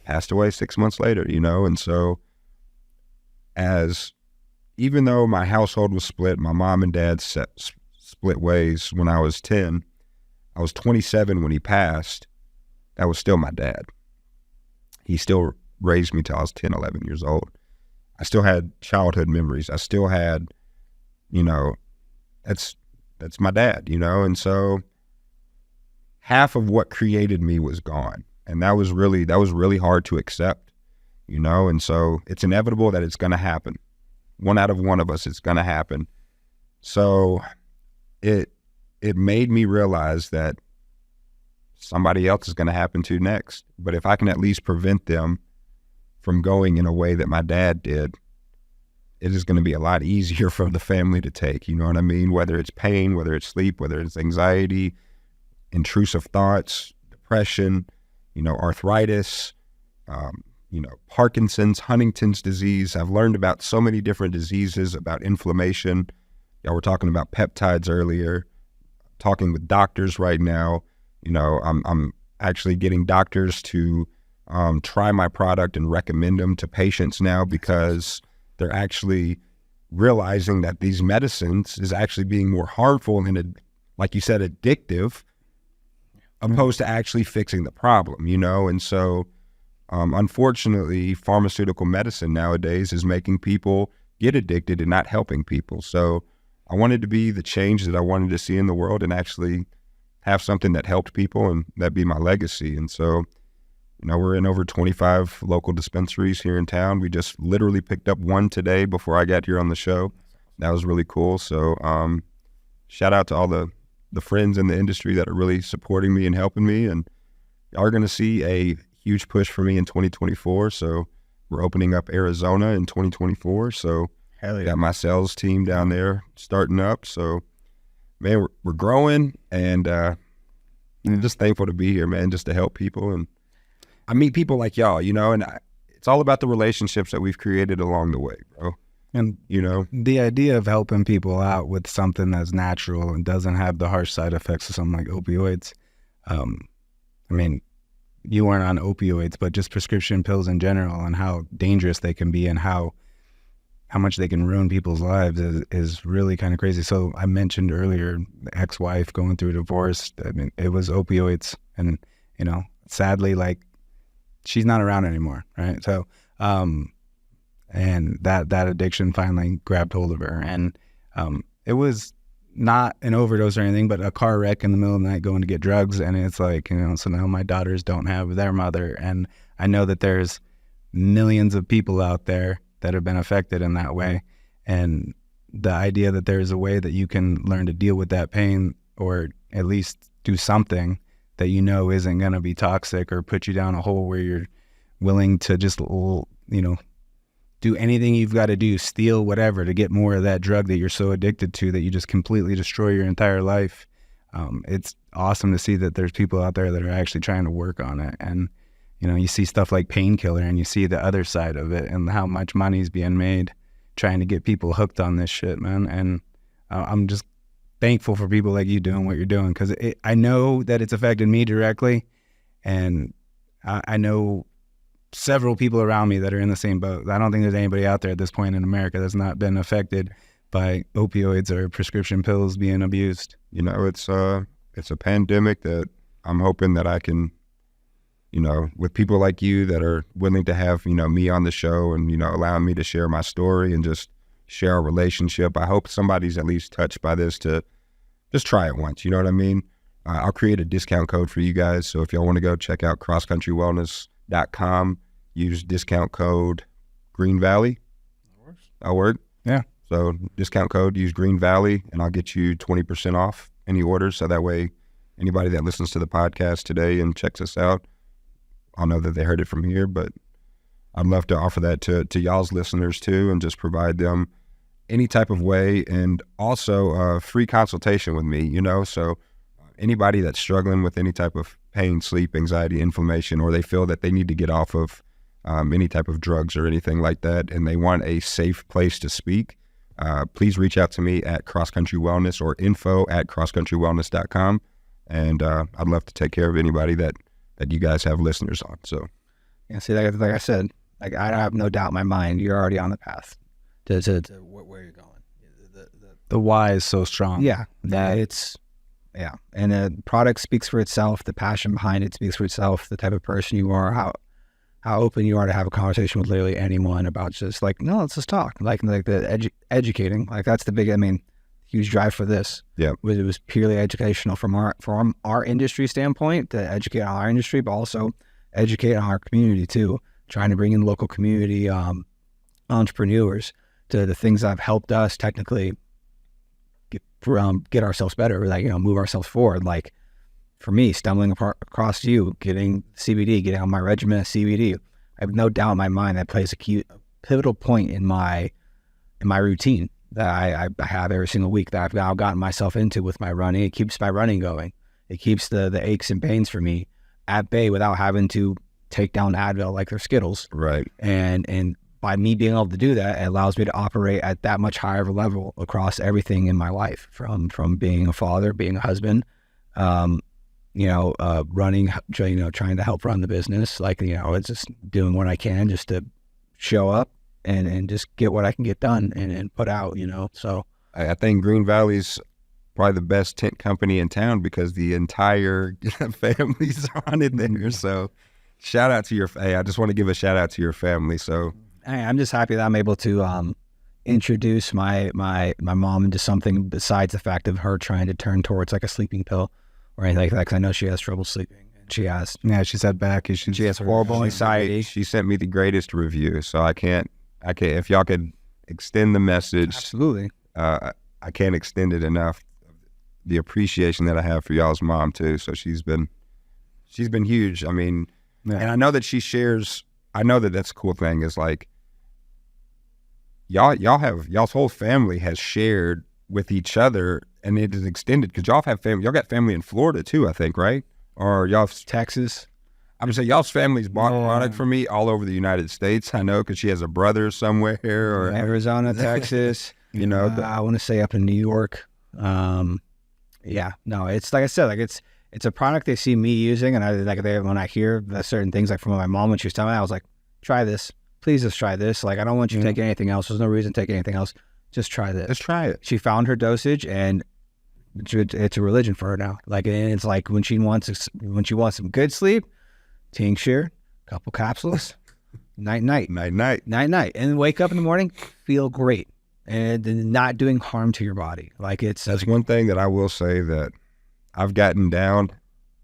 passed away 6 months later, you know. And so even though my household was split, my mom and dad split ways when I was 10. I was 27 when he passed. That was still my dad. He still raised me till I was 10, 11 years old. I still had childhood memories. I still had, you know, that's my dad, you know? And so half of what created me was gone. And that was really hard to accept, you know? And so it's inevitable that it's going to happen. One out of one of us, it's going to happen. So it made me realize that somebody else is going to happen to next. But if I can at least prevent them from going in a way that my dad did, it is going to be a lot easier for the family to take. You know what I mean? Whether it's pain, whether it's sleep, whether it's anxiety, intrusive thoughts, depression, you know, arthritis, you know, Parkinson's, Huntington's disease. I've learned about so many different diseases, about inflammation. Y'all were talking about peptides earlier, talking with doctors right now. You know, I'm actually getting doctors to try my product and recommend them to patients now because they're actually realizing that these medicines is actually being more harmful and, like you said, addictive, opposed to actually fixing the problem, you know? And so, unfortunately, pharmaceutical medicine nowadays is making people get addicted and not helping people. So I wanted to be the change that I wanted to see in the world and actually have something that helped people, and that be my legacy. And so, you know, we're in over 25 local dispensaries here in town. We just literally picked up one today before I got here on the show. That was really cool. So shout out to all the friends in the industry that are really supporting me and helping me. And y'all are going to see a huge push for me in 2024. So we're opening up Arizona in 2024. So got my sales team down there starting up. So, man, we're growing, and I'm just thankful to be here, man, just to help people. And I meet people like y'all, you know, and it's all about the relationships that we've created along the way, bro.
And,
you know,
the idea of helping people out with something that's natural and doesn't have the harsh side effects of something like opioids. I mean, you weren't on opioids, but just prescription pills in general and how dangerous they can be and how much they can ruin people's lives is really kind of crazy. So I mentioned earlier, the ex-wife going through a divorce. I mean, it was opioids, and, you know, sadly, like, she's not around anymore, right? So, and that addiction finally grabbed hold of her, and it was not an overdose or anything, but a car wreck in the middle of the night going to get drugs. And it's like, you know, so now my daughters don't have their mother, and I know that there's millions of people out there that have been affected in that way. And the idea that there's a way that you can learn to deal with that pain, or at least do something that you know isn't going to be toxic or put you down a hole where you're willing to just, you know, do anything you've got to do, steal whatever to get more of that drug that you're so addicted to that you just completely destroy your entire life. It's awesome to see that there's people out there that are actually trying to work on it. And, you know, you see stuff like Painkiller, and you see the other side of it and how much money's being made trying to get people hooked on this shit, man. And I'm just thankful for people like you doing what you're doing, because I know that it's affected me directly, and I know several people around me that are in the same boat. I don't think there's anybody out there at this point in America that's not been affected by opioids or prescription pills being abused.
You know, it's a pandemic that I'm hoping that I can, you know, with people like you that are willing to have, you know, me on the show and, you know, allowing me to share my story and just share our relationship. I hope somebody's at least touched by this to just try it once. You know what I mean? I'll create a discount code for you guys. So if y'all want to go check out crosscountrywellness.com, use discount code Green Valley. That'll work.
Yeah.
So discount code, use Green Valley, and I'll get you 20% off any orders. So that way, anybody that listens to the podcast today and checks us out, I'll know that they heard it from here. But I'd love to offer that to y'all's listeners too, and just provide them any type of way, and also free consultation with me, you know. So anybody that's struggling with any type of pain, sleep, anxiety, inflammation, or they feel that they need to get off of any type of drugs or anything like that, and they want a safe place to speak, please reach out to me at Cross Country Wellness or info@crosscountrywellness.com. And I'd love to take care of anybody that you guys have listeners on. So,
yeah, see, like I said, I have no doubt in my mind you're already on the path to where you're going.
The why is so strong.
Yeah, and the product speaks for itself. The passion behind it speaks for itself. The type of person you are, how open you are to have a conversation with literally anyone about just like, no, let's just talk. Like the educating, like that's the big, I mean, huge drive for this.
Yeah.
It was purely educational from our industry standpoint, to educate on our industry, but also educate on our community too. Trying to bring in local community entrepreneurs to the things that have helped us technically get ourselves better, like, move ourselves forward. Like for me, stumbling across you, getting CBD, getting on my regimen of CBD, I have no doubt in my mind that plays a pivotal point in my routine that I have every single week, that I've now gotten myself into with my running. It keeps my running going. It keeps the aches and pains for me at bay without having to take down Advil like they're Skittles.
Right.
And by me being able to do that, it allows me to operate at that much higher of a level across everything in my life, from being a father, being a husband, running, trying to help run the business. Like, it's just doing what I can just to show up and just get what I can get done and put out, so.
I think Green Valley's probably the best tent company in town because the entire family's on it there. So shout out to I just want to give a shout out to your family. So
I'm just happy that I'm able to introduce my mom into something besides the fact of her trying to turn towards like a sleeping pill or anything like that, because I know she has trouble sleeping. And she has.
Yeah, she's had back issues.
She has horrible anxiety.
She sent me the greatest review. So I can't, if y'all could extend the message.
Absolutely.
I can't extend it enough. The appreciation that I have for y'all's mom too. So she's been huge. I mean, and I know that she shares, I know that that's a cool thing is like, y'all's whole family has shared with each other, and it is extended because y'all got family in Florida too, I think, right? Or y'all's
Texas.
I'm gonna say y'all's family's bought product for me all over the United States. I know because she has a brother somewhere or
Arizona, Texas. I want to say up in New York. It's like I said, like it's a product they see me using, and when I hear certain things, like from my mom when she was telling me, I was like, try this. Please just try this. Like, I don't want you to take anything else. There's no reason to take anything else. Just try this.
Just try it.
She found her dosage, and it's a religion for her now. Like, and it's like when she wants some good sleep, tincture, couple capsules, night, and wake up in the morning, feel great, and not doing harm to your body. Like
that's one thing that I will say that I've gotten down.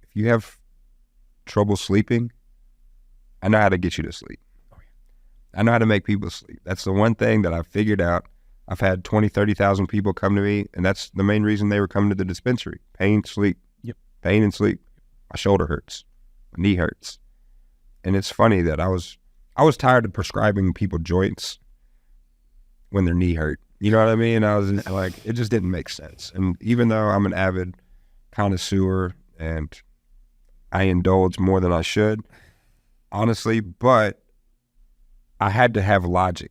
If you have trouble sleeping, I know how to get you to sleep. I know how to make people sleep. That's the one thing that I've figured out. I've had 20, 30,000 people come to me, and that's the main reason they were coming to the dispensary. Pain, sleep.
Yep.
Pain and sleep. My shoulder hurts. My knee hurts. And it's funny that I was tired of prescribing people joints when their knee hurt. You know what I mean? I was like, it just didn't make sense. And even though I'm an avid connoisseur and I indulge more than I should, honestly, but I had to have logic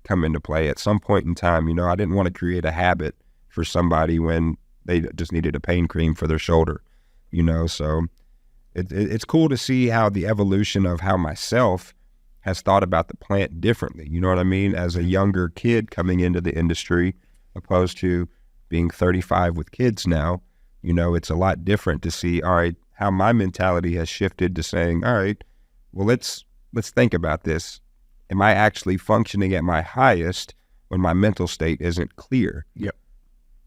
come into play at some point in time. I didn't want to create a habit for somebody when they just needed a pain cream for their shoulder, so it's cool to see how the evolution of how myself has thought about the plant differently. You know what I mean? As a younger kid coming into the industry, opposed to being 35 with kids now, it's a lot different to see, all right, how my mentality has shifted to saying, all right, well, let's think about this. Am I actually functioning at my highest when my mental state isn't clear?
Yep.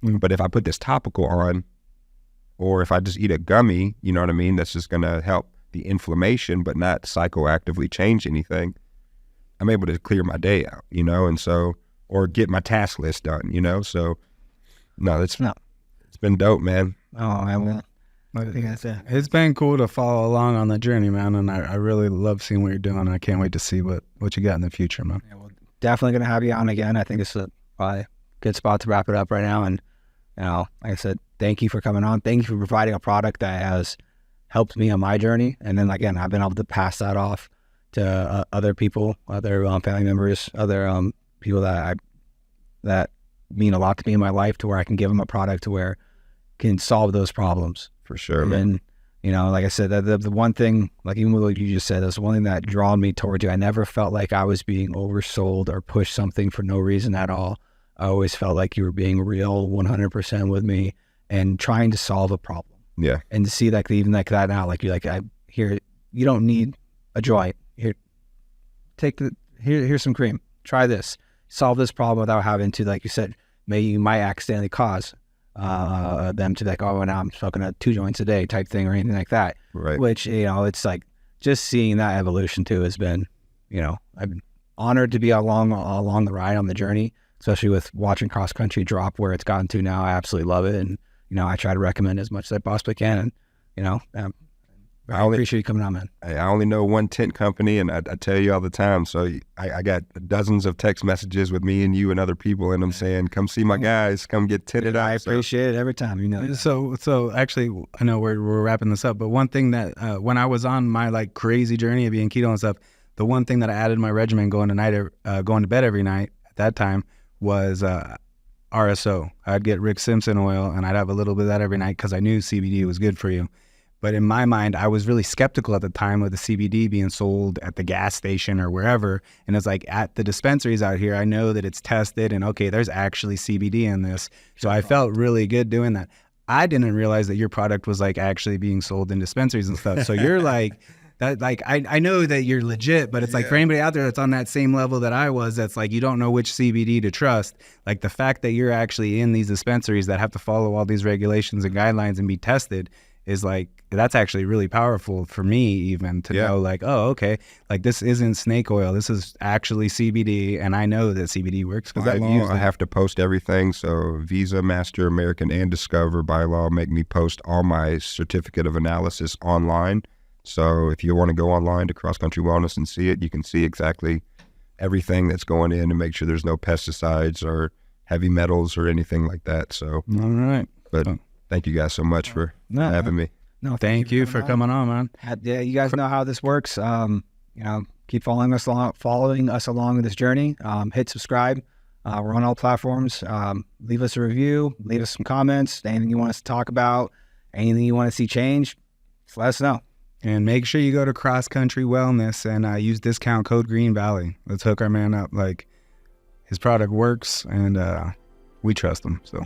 But if I put this topical on, or if I just eat a gummy, you know what I mean, that's just going to help the inflammation but not psychoactively change anything, I'm able to clear my day out, and so, or get my task list done, so no, it's been dope, man.
Oh, I will. I think that's it.
It's been cool to follow along on the journey, man, and I really love seeing what you're doing. I can't wait to see what you got in the future, man.
Yeah, we're definitely going to have you on again. I think it's probably a good spot to wrap it up right now. And, like I said, thank you for coming on. Thank you for providing a product that has helped me on my journey. And then, again, I've been able to pass that off to other people, other family members, other people that mean a lot to me in my life, to where I can give them a product to where can solve those problems.
For sure, man.
And, like I said, the one thing, like even what you just said, that's one thing that drawn me towards you. I never felt like I was being oversold or pushed something for no reason at all. I always felt like you were being real 100% with me and trying to solve a problem.
Yeah.
And to see like even like that now, like you're like, here, you don't need a joint. Here, here's some cream. Try this. Solve this problem without having to, like you said, maybe you might accidentally cause them to be like, oh, now I'm smoking 2 joints a day type thing or anything like that.
Right.
Which, you know, it's like just seeing that evolution too has been, you know, I've been honored to be along the ride on the journey, especially with watching cross country drop where it's gotten to now. I absolutely love it. And, you know, I try to recommend as much as I possibly can. And, you know, I appreciate you coming on, man.
I only know one tent company, and I tell you all the time. So I got dozens of text messages with me and you and other people in them saying, come see my guys, come get tinted out.
I appreciate it every time, you know.
So actually, I know we're wrapping this up, but one thing that when I was on my like crazy journey of being keto and stuff, the one thing that I added to my regimen going to bed every night at that time was RSO. I'd get Rick Simpson oil, and I'd have a little bit of that every night because I knew CBD was good for you. But in my mind, I was really skeptical at the time of the CBD being sold at the gas station or wherever. And it's like at the dispensaries out here, I know that it's tested and okay, there's actually CBD in this. So I felt really good doing that. I didn't realize that your product was like actually being sold in dispensaries and stuff. So you're like, that, like I know that you're legit, but it's like for anybody out there that's on that same level that I was, that's like you don't know which CBD to trust. Like the fact that you're actually in these dispensaries that have to follow all these regulations and guidelines and be tested is like, that's actually really powerful for me even to know like, oh, okay, like this isn't snake oil. This is actually CBD. And I know that CBD works because
I have to post everything. So Visa, Master, American, and Discover by law make me post all my certificate of analysis online. So if you want to go online to Cross Country Wellness and see it, you can see exactly everything that's going in and make sure there's no pesticides or heavy metals or anything like that. So,
all right.
But thank you guys so much for having me.
No, thank you for coming on, man.
Yeah, you guys know how this works. You know, keep following us along with this journey. Hit subscribe. We're on all platforms. Leave us a review. Leave us some comments. Anything you want us to talk about, anything you want to see change, just let us know.
And make sure you go to Cross Country Wellness and use discount code Green Valley. Let's hook our man up. Like his product works, and we trust him. So.